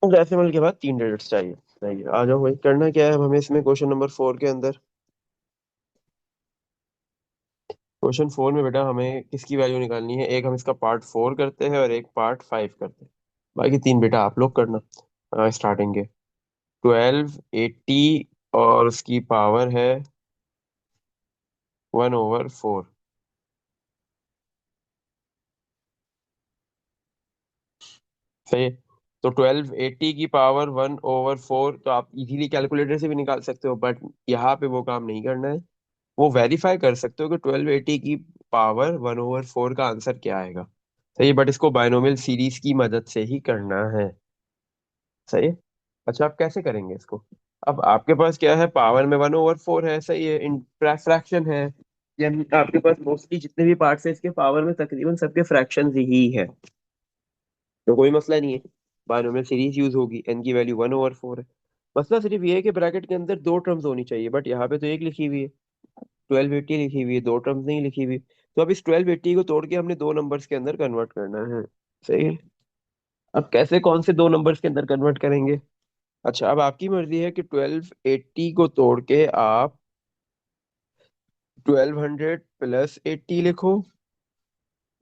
[SPEAKER 1] डेसिमल के बाद 3 डिजिट्स चाहिए, सही है। आ जाओ भाई, करना क्या है अब हमें इसमें क्वेश्चन नंबर 4 के अंदर। क्वेश्चन 4 में बेटा हमें किसकी वैल्यू निकालनी है, एक हम इसका पार्ट 4 करते हैं और एक पार्ट 5 करते हैं, बाकी तीन बेटा आप लोग करना। स्टार्टिंग के 1280 और उसकी पावर है 1/4, सही है। तो 1280 की पावर 1/4 तो आप इजीली कैलकुलेटर से भी निकाल सकते हो, बट यहाँ पे वो काम नहीं करना है। वो वेरीफाई कर सकते हो कि 1280 की पावर 1/4 का आंसर क्या आएगा, सही है, बट इसको बाइनोमियल सीरीज की मदद से ही करना है, सही है। अच्छा, आप कैसे करेंगे इसको? अब आपके पास क्या है, पावर में 1/4 है, सही है, इन फ्रैक्शन है, यानी आपके पास मोस्टली जितने भी पार्ट्स है इसके पावर में तकरीबन सबके फ्रैक्शन ही है, तो कोई मसला नहीं है। बायनोमियल सीरीज यूज होगी, एन की वैल्यू 1/4 है। मसला सिर्फ ये है कि ब्रैकेट के अंदर दो टर्म्स होनी चाहिए, बट यहाँ पे तो एक लिखी हुई है, 1280 लिखी हुई है, दो टर्म्स नहीं लिखी हुई। तो अब इस 1280 को तोड़ के हमने दो नंबर्स के अंदर कन्वर्ट करना है, सही है। अब कैसे, कौन से दो नंबर्स के अंदर कन्वर्ट करेंगे? अच्छा, अब आपकी मर्जी है कि 1280 को तोड़ के आप 1200 + 80 लिखो,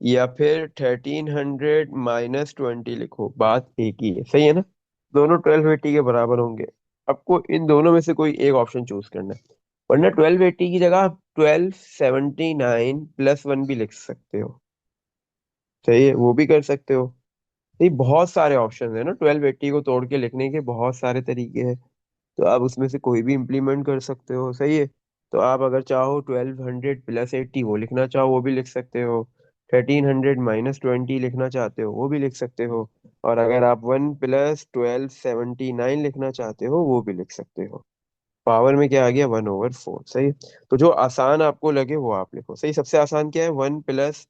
[SPEAKER 1] या फिर 1300 - 20 लिखो, बात एक ही है, सही है ना। दोनों 1280 के बराबर होंगे। आपको इन दोनों में से कोई एक ऑप्शन चूज करना है, वरना 1280 की जगह आप 1279 + 1 भी लिख सकते हो, सही है, वो भी कर सकते हो। ये बहुत सारे ऑप्शन है ना, 1280 को तोड़ के लिखने के बहुत सारे तरीके हैं, तो आप उसमें से कोई भी इम्प्लीमेंट कर सकते हो, सही है। तो आप अगर चाहो 1200 + 80 वो लिखना चाहो वो भी लिख सकते हो, 1300 - 20 लिखना चाहते हो वो भी लिख सकते हो, और अगर आप 1 + 1279 लिखना चाहते हो वो भी लिख सकते हो। पावर में क्या आ गया, 1/4, सही। तो जो आसान आपको लगे वो आप लिखो, सही। सबसे आसान क्या है, 1 +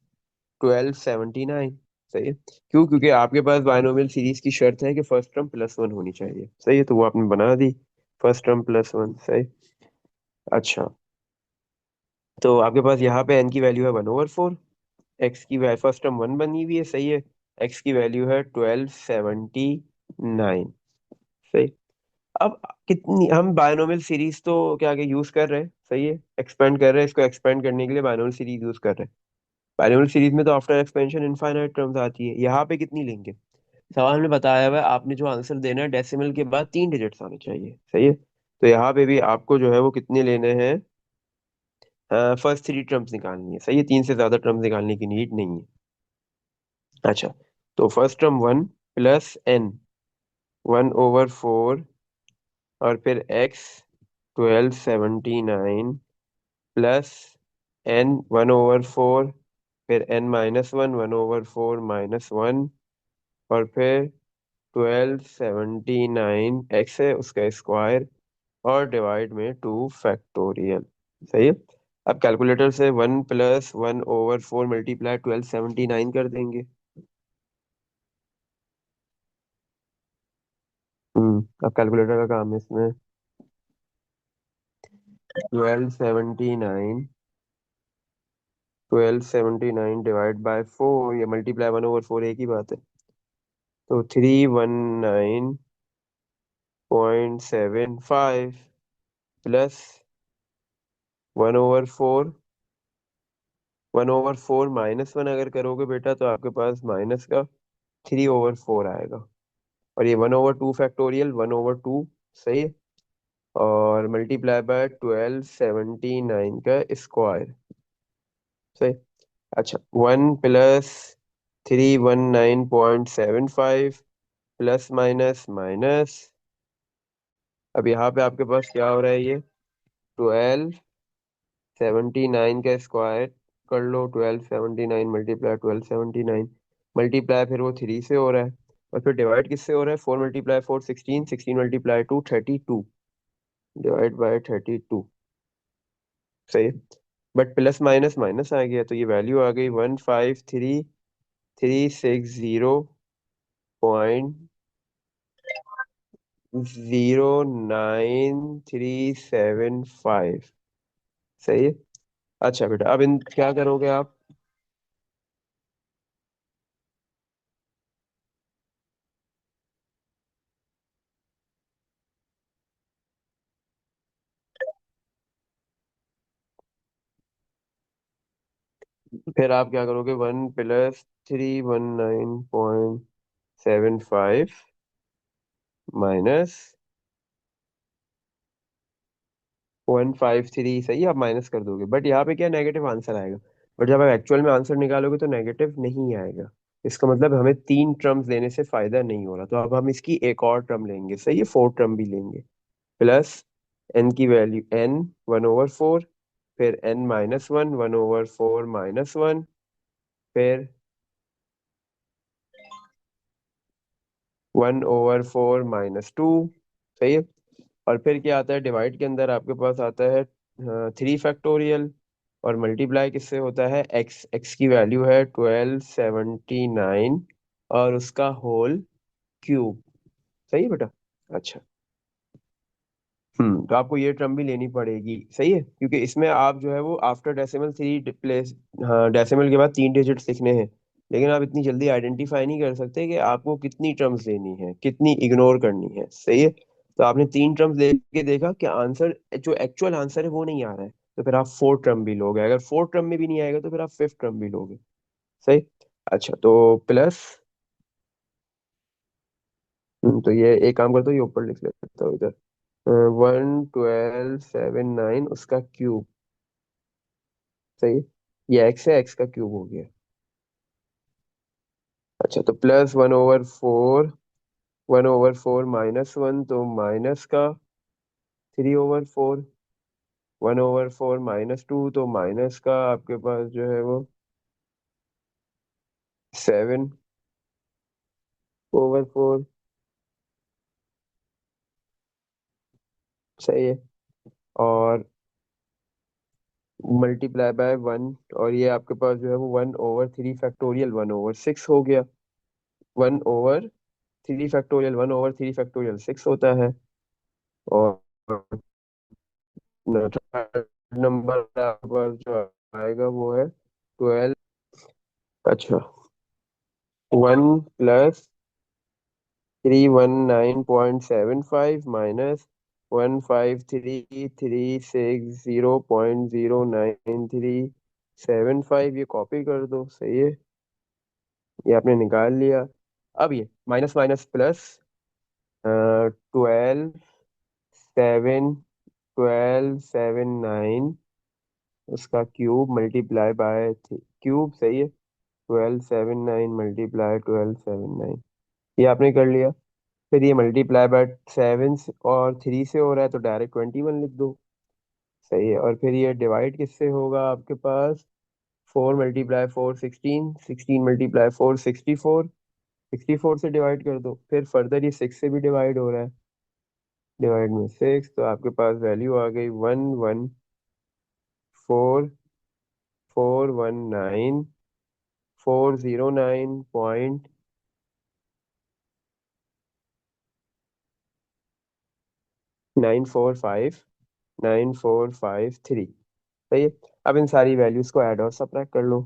[SPEAKER 1] 1279, सही है। क्यों? क्योंकि आपके पास बायनोमियल सीरीज की शर्त है कि फर्स्ट टर्म +1 होनी चाहिए, सही है, तो वो आपने बना दी, फर्स्ट टर्म +1, सही। अच्छा, तो आपके पास यहाँ पे एन की वैल्यू है 1/4, एक्स की वैल्यू फर्स्ट टर्म 1 बनी हुई है, सही है, एक्स की वैल्यू है 1279, सही। अब कितनी हम बायनोमियल सीरीज तो क्या आगे यूज कर रहे हैं, सही है, एक्सपेंड कर रहे हैं, इसको एक्सपेंड करने के लिए बायनोमियल सीरीज यूज कर रहे हैं। बायनोमियल सीरीज में तो आफ्टर एक्सपेंशन इनफाइनाइट टर्म्स आती है, यहाँ पे कितनी लेंगे? सवाल में बताया हुआ है आपने जो आंसर देना है डेसिमल के बाद 3 डिजिट्स आने चाहिए, सही है। तो यहाँ पे भी आपको जो है वो कितने लेने हैं, फर्स्ट 3 टर्म्स निकालनी है, सही है, तीन से ज्यादा टर्म्स निकालने की नीड नहीं है। अच्छा, तो फर्स्ट टर्म 1 + n 1/4, और फिर x 1279 + n 1/4, फिर n-1 1/4 - 1 और फिर 1279 x है उसका स्क्वायर और डिवाइड में 2 फैक्टोरियल। सही है। अब कैलकुलेटर से 1 + 1/4 मल्टीप्लाई 1279 कर देंगे। अब कैलकुलेटर का काम है इसमें। 1279 डिवाइड बाय 4, ये मल्टीप्लाई 1/4 एक ही बात है। तो 319.75 प्लस 1/4। 1/4 - 1 अगर करोगे बेटा तो आपके पास माइनस का 3/4 आएगा। और ये 1/2 फैक्टोरियल 1/2। सही है। और मल्टीप्लाई बाय 1279 का स्क्वायर। सही। अच्छा, 1 + 319.75 प्लस माइनस माइनस। अब यहाँ पे आपके पास क्या हो रहा है, ये 1279 का स्क्वायर कर लो। 1279 मल्टीप्लाई 1279 मल्टीप्लाई फिर वो 3 से हो रहा है। और फिर डिवाइड किससे हो रहा है? 4 × 4 16, 16 × 2 32 डिवाइड बाय 32। सही है। बट प्लस माइनस माइनस आ गया तो ये वैल्यू आ गई 153,360.09,375। सही है। अच्छा बेटा, अब इन क्या करोगे आप? फिर आप क्या करोगे? 1 + 319.75 माइनस 153। सही है, आप माइनस कर दोगे बट यहाँ पे क्या नेगेटिव आंसर आएगा। बट जब आप एक्चुअल में आंसर निकालोगे तो नेगेटिव नहीं आएगा। इसका मतलब हमें 3 टर्म्स लेने से फायदा नहीं हो रहा, तो अब हम इसकी एक और टर्म लेंगे। सही है, 4 टर्म भी लेंगे। प्लस एन की वैल्यू एन 1/4, फिर n-1 1/4 - 1, फिर 1/4 - 2। सही है। और फिर क्या आता है डिवाइड के अंदर? आपके पास आता है 3 फैक्टोरियल। और मल्टीप्लाई किससे होता है? एक्स। एक्स की वैल्यू है 1279 और उसका होल क्यूब। सही है बेटा। अच्छा। तो आपको ये टर्म भी लेनी पड़ेगी। सही है, क्योंकि इसमें आप जो है वो आफ्टर डेसिमल 3 प्लेस। हाँ, डेसिमल के बाद 3 डिजिट्स लिखने हैं। लेकिन आप इतनी जल्दी आइडेंटिफाई नहीं कर सकते कि आपको कितनी टर्म्स लेनी है, कितनी इग्नोर करनी है। सही है। तो आपने 3 टर्म्स लेके देखा कि आंसर जो एक्चुअल आंसर है वो नहीं आ रहा है, तो फिर आप 4 टर्म भी लोगे। अगर 4 टर्म में भी नहीं आएगा तो फिर आप 5th टर्म भी लोगे। सही। अच्छा, तो प्लस। तो ये एक काम करता हूँ, ये ऊपर लिख लेता हूँ इधर। 1 1279 उसका क्यूब। सही है। ये एक्स है, एक्स का क्यूब हो गया। अच्छा, तो प्लस 1/4। 1/4 - 1 तो माइनस का 3/4। 1/4 - 2 तो माइनस का आपके पास जो है वो 7/4। सही है। और मल्टीप्लाई बाय 1। और ये आपके पास जो है वो 1/3 फैक्टोरियल 1/6 हो गया। 1/3 फैक्टोरियल 1/3 फैक्टोरियल 6 होता है। और थर्ड नंबर आपके पास जो आएगा वो है 12। अच्छा, 1 + 319.75 माइनस 153,360.09,375, ये कॉपी कर दो। सही है, ये आपने निकाल लिया। अब ये माइनस माइनस प्लस 12 7 उसका क्यूब मल्टीप्लाई बाय क्यूब। सही है। 1279 मल्टीप्लाई 1279, ये आपने कर लिया। फिर ये मल्टीप्लाई बाय 7 और 3 से हो रहा है तो डायरेक्ट 21 लिख दो। सही है। और फिर ये डिवाइड किससे होगा आपके पास? 4 × 4 16, 16 × 4 64, 64 से डिवाइड कर दो, फिर फर्दर ये 6 से भी डिवाइड हो रहा है, डिवाइड में 6, तो आपके पास वैल्यू आ गई 114,409.9453। सही है। अब इन सारी वैल्यूज को ऐड और सबट्रैक्ट कर लो।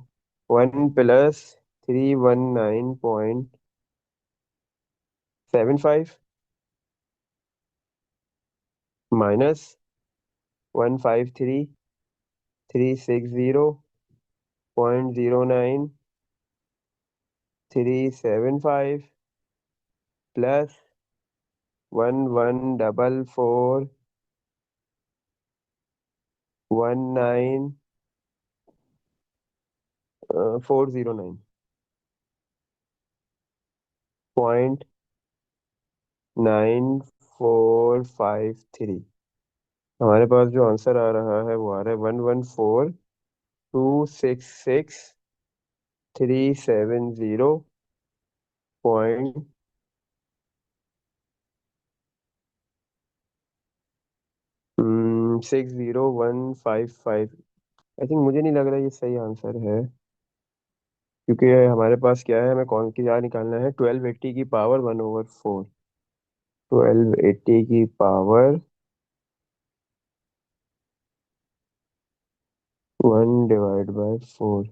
[SPEAKER 1] 1 + 319.75 माइनस 153,360.09,375 प्लस 11409.9453। हमारे पास जो आंसर आ रहा है वो आ रहा है 114,266,370.60,155। आई थिंक, मुझे नहीं लग रहा ये सही आंसर है, क्योंकि हमारे पास क्या है, हमें कौन की क्या निकालना है, 1280 की पावर 1/4। 1280 की पावर 1/4।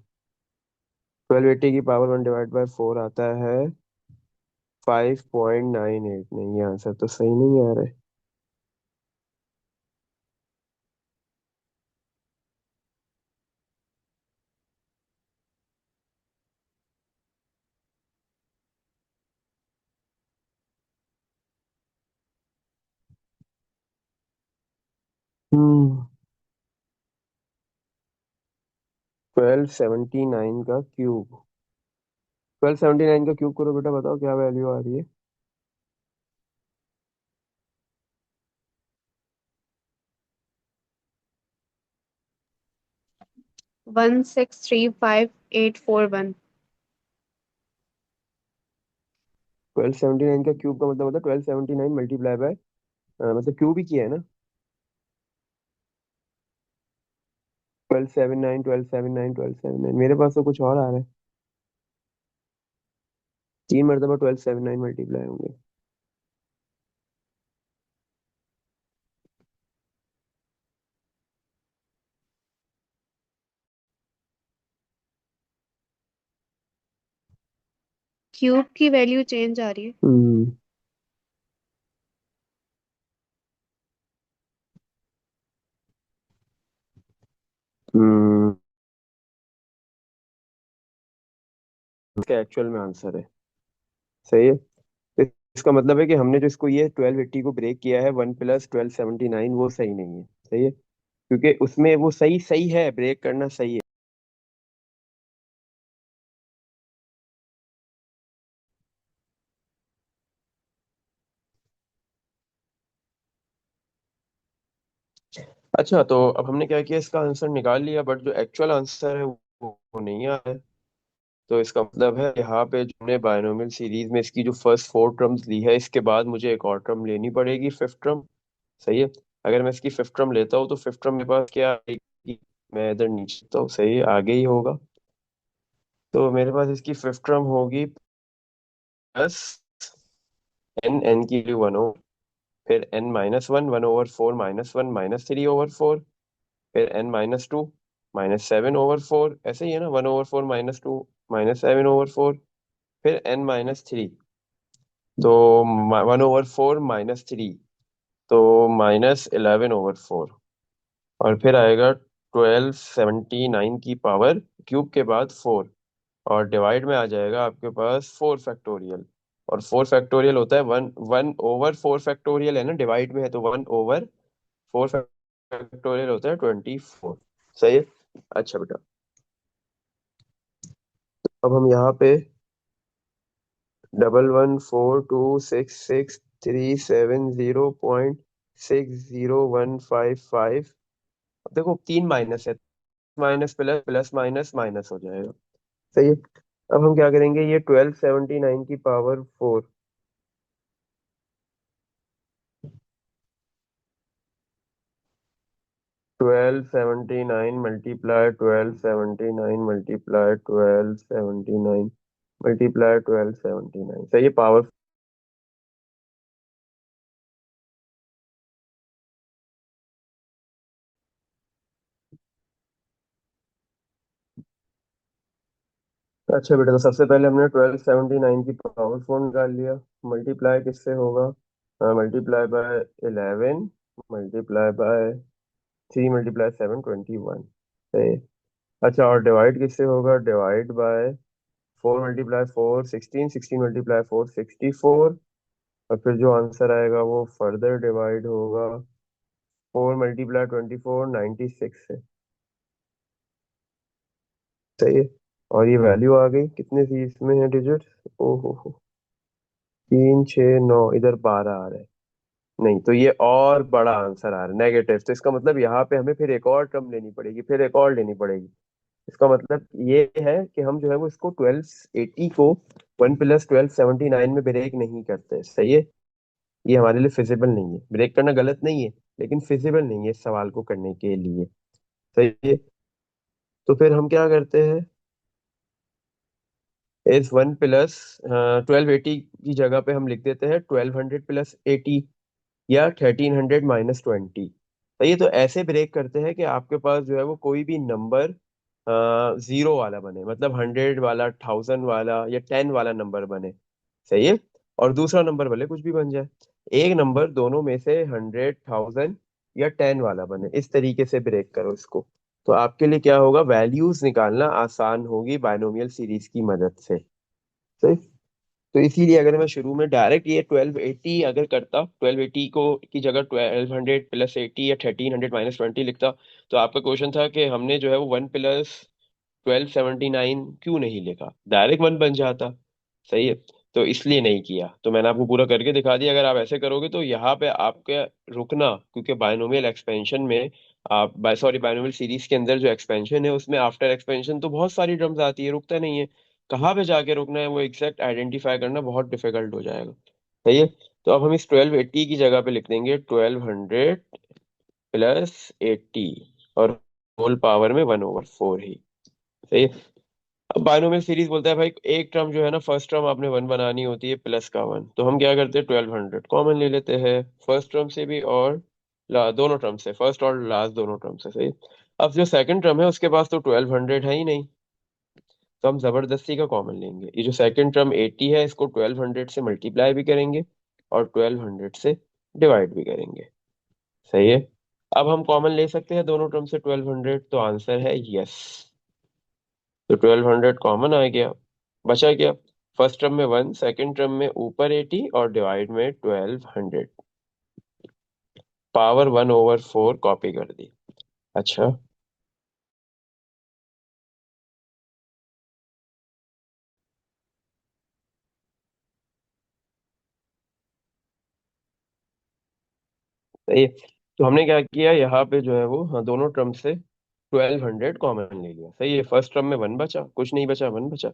[SPEAKER 1] 1280 की पावर 1/4 आता है 5.98। नहीं, ये आंसर तो सही नहीं आ रहा है। हम्म 1279 का क्यूब, 1279 का क्यूब करो बेटा, बताओ क्या वैल्यू आ रही है।
[SPEAKER 2] 1635841।
[SPEAKER 1] 1279 का क्यूब का मतलब होता है 1279 मल्टीप्लाई बाय, मतलब क्यूब ही किया है ना। 1279, 1279, 1279, मेरे पास तो कुछ और आ रहा है। 3 मरतबा 1279 मल्टीप्लाई होंगे।
[SPEAKER 2] क्यूब की वैल्यू चेंज आ रही है।
[SPEAKER 1] हम्म हम्म इसका एक्चुअल में आंसर है। सही है। इसका मतलब है कि हमने जो इसको ये 1280 को ब्रेक किया है, 1 + 1279, वो सही नहीं है। सही है, क्योंकि उसमें वो सही सही है, ब्रेक करना सही है। अच्छा, तो अब हमने क्या किया, इसका आंसर निकाल लिया, बट जो एक्चुअल आंसर है वो नहीं आया है। तो इसका मतलब है यहाँ पे जो हमने बायनोमियल सीरीज में इसकी जो फर्स्ट 4 टर्म्स ली है, इसके बाद मुझे एक और टर्म लेनी पड़ेगी, फिफ्थ टर्म। सही है। अगर मैं इसकी फिफ्थ टर्म लेता हूँ तो फिफ्थ टर्म मेरे पास क्या आएगी, मैं इधर नीचे तो सही है, आगे ही होगा। तो मेरे पास इसकी फिफ्थ टर्म होगी प्लस एन की वैल्यू 1 हो, फिर n-1 1/4 -1 -3/4, फिर n-2 -7/4, ऐसे ही है ना, 1/4 -2 -7/4, फिर n-3, तो 1/4 -3, तो -11/4, और फिर आएगा 1279 की पावर क्यूब के बाद 4, और डिवाइड में आ जाएगा आपके पास 4 फैक्टोरियल। और 4 फैक्टोरियल होता है 1/4 फैक्टोरियल है ना, डिवाइड में है तो 1/4 फैक्टोरियल होता है 24। सही है। अच्छा बेटा, अब हम यहाँ पे 114,266,370.60155, देखो 3 माइनस है, minus plus, plus minus minus हो जाएगा। सही है। अब हम क्या करेंगे, ये 1279 की पावर 4, 1279 मल्टीप्लाई 1279 मल्टीप्लाई 1279 मल्टीप्लाई 1279, सही है। पावर, अच्छा बेटा, तो सबसे पहले हमने 1279 की पावर 4 निकाल लिया। मल्टीप्लाई किससे होगा, multiply by 11 multiply by 3 multiply 7, 21, सही है। अच्छा, और डिवाइड किससे होगा, डिवाइड बाय 4 मल्टीप्लाई 4, 16, 16 मल्टीप्लाई 4, 64। और फिर जो आंसर आएगा वो फर्दर डिवाइड होगा 4 मल्टीप्लाई 24, 96 से, सही है। और ये वैल्यू आ गई, कितने सी इसमें है डिजिट, ओहो हो, 3, 6, 9, इधर 12 आ रहा है। नहीं, तो ये और बड़ा आंसर आ रहा है नेगेटिव, तो इसका मतलब यहाँ पे हमें फिर एक और टर्म लेनी पड़ेगी, फिर एक और लेनी पड़ेगी। इसका मतलब ये है कि हम जो है वो इसको 1280 को 1 + 1279 में ब्रेक नहीं करते, सही है। ये हमारे लिए फिजिबल नहीं है, ब्रेक करना गलत नहीं है, लेकिन फिजिबल नहीं है इस सवाल को करने के लिए, सही है। तो फिर हम क्या करते हैं, इस 1 + 1280 की जगह पे हम लिख देते हैं 1200 + 80, या 1300 - 20, तो ये तो ऐसे ब्रेक करते हैं कि आपके पास जो है वो कोई भी नंबर जीरो वाला बने, मतलब 100 वाला, 1000 वाला या 10 वाला नंबर बने, सही है। और दूसरा नंबर भले कुछ भी बन जाए, एक नंबर दोनों में से 100, 1000 या 10 वाला बने, इस तरीके से ब्रेक करो इसको। तो आपके लिए क्या होगा, वैल्यूज निकालना आसान होगी बाइनोमियल सीरीज की मदद से, सही। तो इसीलिए अगर मैं शुरू में डायरेक्ट ये 1280 अगर करता, 1280 को की जगह 1200 + 80 या 1300 - 20 लिखता, तो आपका क्वेश्चन था कि हमने जो है वो 1 + 1279 क्यों नहीं लिखा, डायरेक्ट वन बन जाता, सही है। तो इसलिए नहीं किया, तो मैंने आपको पूरा करके दिखा दिया। अगर आप ऐसे करोगे तो यहाँ पे आपके रुकना, क्योंकि बायनोमियल एक्सपेंशन में आप सॉरी बायनोमियल सीरीज के अंदर जो एक्सपेंशन है उसमें आफ्टर एक्सपेंशन तो बहुत सारी टर्म्स आती है, रुकता नहीं है। कहाँ पे जाके रुकना है वो एग्जैक्ट आइडेंटिफाई करना बहुत डिफिकल्ट हो जाएगा, सही है। तो अब हम इस 1280 की जगह पे लिख देंगे 1200 + 80, और होल पावर में 1/4 ही, सही है। अब बायनोमियल सीरीज बोलता है भाई एक टर्म जो है ना, फर्स्ट टर्म आपने वन बनानी होती है प्लस का वन, तो हम क्या करते हैं 1200 कॉमन ले लेते हैं, फर्स्ट टर्म से भी और दोनों टर्म से, फर्स्ट और लास्ट दोनों टर्म से, सही। अब जो सेकंड टर्म है उसके पास तो 1200 है ही नहीं, तो हम जबरदस्ती का कॉमन लेंगे। ये जो सेकंड टर्म 80 है इसको 1200 से मल्टीप्लाई भी करेंगे और 1200 से डिवाइड भी करेंगे, सही है। अब हम कॉमन ले सकते हैं दोनों टर्म से 1200, तो आंसर है यस। तो 1200 कॉमन आ गया, बचा क्या, फर्स्ट टर्म में 1, सेकंड टर्म में ऊपर 80 और डिवाइड में 1200, पावर 1/4 कॉपी कर दी। अच्छा, सही है। तो हमने क्या किया यहाँ पे जो है वो, हाँ, दोनों टर्म से 1200 कॉमन ले लिया, सही है। फर्स्ट टर्म में 1 बचा, कुछ नहीं बचा, 1 बचा।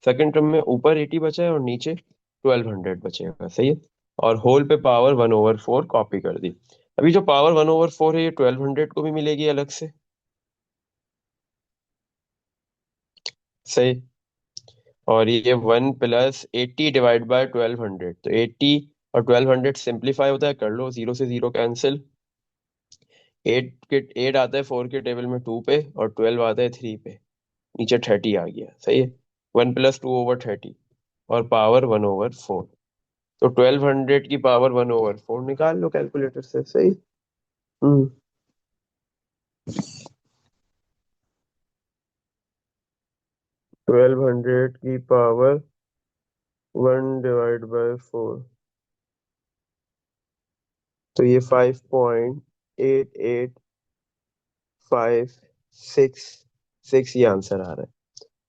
[SPEAKER 1] सेकंड टर्म में ऊपर 80 बचा है और नीचे 1200 बचेगा, सही है। और होल पे पावर 1/4 कॉपी कर दी। अभी जो पावर 1/4 है ये 1200 को भी मिलेगी अलग से, सही। और ये 1 + 80 डिवाइड बाय 1200, तो 80 और 1200 सिंप्लीफाई होता है, कर लो, जीरो से जीरो कैंसिल। 8 आता है 4 के टेबल में 2 पे, और 12 आता है 3 पे, नीचे 30 आ गया, सही है। 1 + 2/30 और पावर 1/4, तो 1200 की पावर 1/4 निकाल लो कैलकुलेटर से, सही। हम्म 1200 की पावर 1/4, तो ये 5.8856 ये आंसर आ रहा है।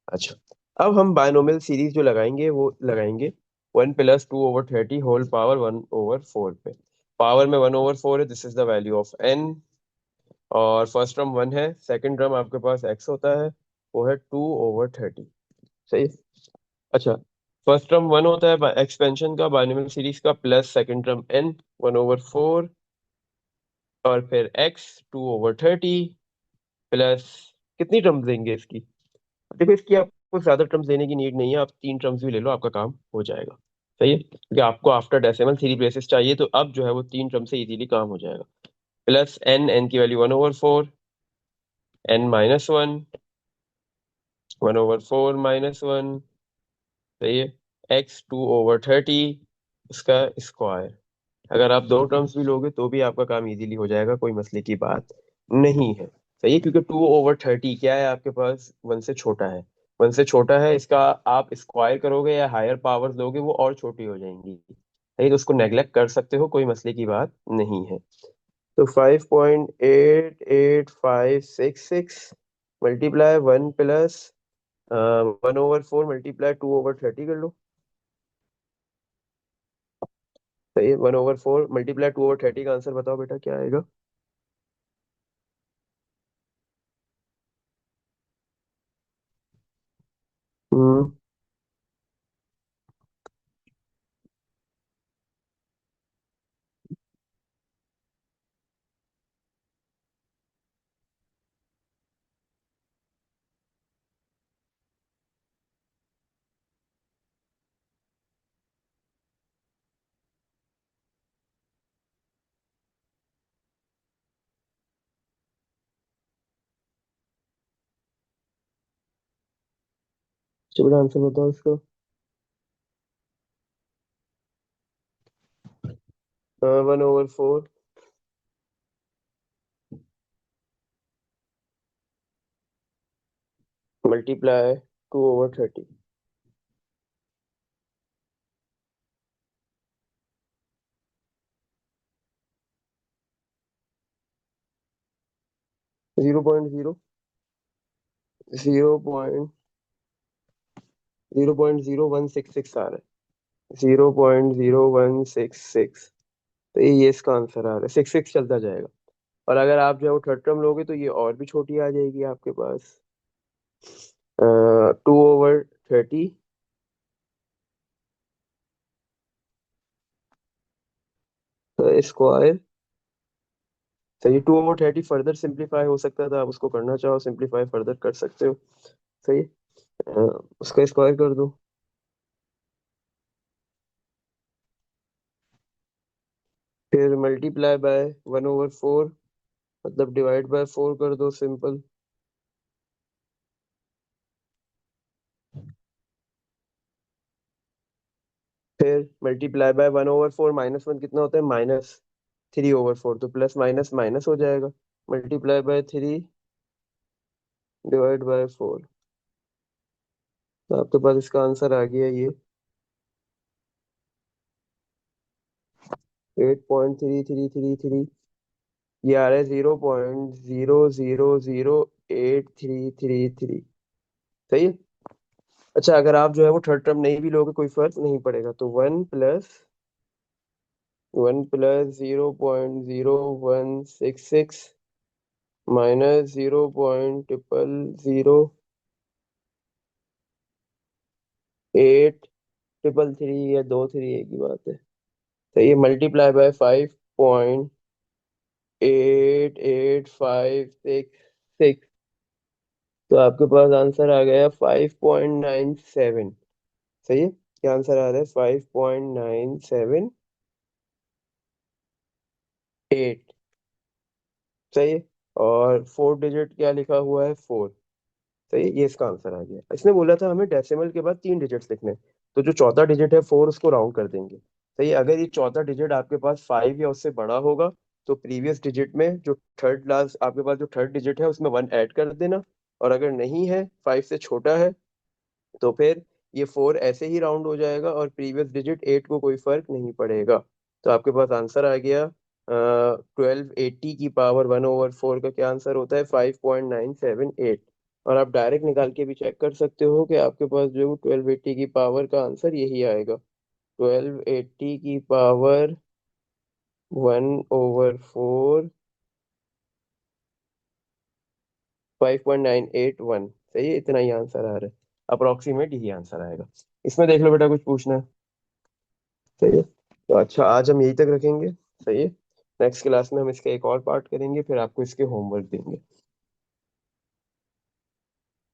[SPEAKER 1] अच्छा, अब हम बायनोमियल सीरीज जो लगाएंगे वो लगाएंगे 1 + 2/30 होल पावर 1/4 पे। पावर में 1/4 है, this is the value of n, और फर्स्ट टर्म 1 है, सेकंड टर्म आपके पास x होता है, वो है 2/30। सही। अच्छा, फर्स्ट टर्म 1 होता है एक्सपेंशन का, बाइनोमियल सीरीज का, प्लस सेकंड टर्म n 1/4, और फिर x 2/30 प्लस, कितनी टर्म्स देंगे इसकी? देखो, इसकी आपको ज्यादा टर्म्स देने की नीड नहीं है, आप 3 टर्म्स भी ले लो, आपका काम हो जाएगा। सही है, क्योंकि आपको आफ्टर डेसिमल 3 प्लेसेस चाहिए, तो अब जो है वो 3 टर्म से इजीली काम हो जाएगा। प्लस n की वैल्यू 1/4, n-1, 1/4 - 1, सही है, x 2/30, उसका स्क्वायर। अगर आप 2 टर्म्स भी लोगे तो भी आपका काम इजीली हो जाएगा, कोई मसले की बात नहीं है। सही है, क्योंकि 2/30 क्या है आपके पास, 1 से छोटा है। 1 से छोटा है, इसका आप स्क्वायर करोगे या हायर पावर्स लोगे वो और छोटी हो जाएंगी। सही, तो उसको नेग्लेक्ट कर सकते हो, कोई मसले की बात नहीं है। तो 5.88566 मल्टीप्लाई 1 प्लस 1/4 मल्टीप्लाई 2/30 कर लो। सही है, 1/4 मल्टीप्लाई 2/30 का आंसर बताओ बेटा क्या आएगा। हम्म। चलो आंसर बताओ इसका। 1/4 मल्टीप्लाई 2/30। 0.00166 आ रहा है, 0.0166। तो ये इसका आंसर आ रहा है, 6 6 चलता जाएगा। और अगर आप जो है वो थर्ड टर्म लोगे तो ये और भी छोटी आ जाएगी आपके पास, 2/30 स्क्वायर। सही, 2/30 फर्दर सिंप्लीफाई हो सकता था, आप उसको करना चाहो सिंप्लीफाई फर्दर कर सकते हो। सही है, उसका स्क्वायर कर दो। फिर मल्टीप्लाई बाय 1/4, मतलब डिवाइड बाय 4 कर दो, सिंपल। फिर मल्टीप्लाई बाय 1/4 -1 कितना होता है, -3/4, तो प्लस माइनस माइनस हो जाएगा। मल्टीप्लाई बाय 3 डिवाइड बाय 4, तो आपके पास इसका आंसर आ गया ये 8.3333। ये आ रहा है 0.000833। सही है। अच्छा, अगर आप जो है वो थर्ड टर्म नहीं भी लोगे कोई फर्क नहीं पड़ेगा, तो 1 प्लस 0.0166 माइनस 0.008 या 2 3 एक ही बात है। सही है, मल्टीप्लाई बाय 5.88566, तो आपके पास आंसर आ गया 5.97। सही है, क्या आंसर आ रहा है, 5.978। सही है, और 4 डिजिट क्या लिखा हुआ है, 4। सही है, ये इसका आंसर आ गया। इसने बोला था हमें डेसिमल के बाद 3 डिजिट्स लिखने, तो जो चौथा डिजिट है 4 उसको राउंड कर देंगे। सही है, अगर ये चौथा डिजिट आपके पास 5 या उससे बड़ा होगा तो प्रीवियस डिजिट में जो थर्ड लास्ट आपके पास जो थर्ड डिजिट है उसमें 1 ऐड कर देना। और अगर नहीं है, 5 से छोटा है, तो फिर ये 4 ऐसे ही राउंड हो जाएगा और प्रीवियस डिजिट 8 को कोई फर्क नहीं पड़ेगा। तो आपके पास आंसर आ गया 1280 की पावर 1/4 का क्या आंसर होता है, 5.978। और आप डायरेक्ट निकाल के भी चेक कर सकते हो कि आपके पास जो 1280 की पावर का आंसर यही आएगा। 1280 की पावर 1/4 5.981, सही है, इतना ही आंसर आ रहा है। अप्रोक्सीमेट यही आंसर आएगा। इसमें देख लो बेटा, कुछ पूछना है? सही है, तो अच्छा आज हम यही तक रखेंगे। सही है, नेक्स्ट क्लास में हम इसका एक और पार्ट करेंगे, फिर आपको इसके होमवर्क देंगे।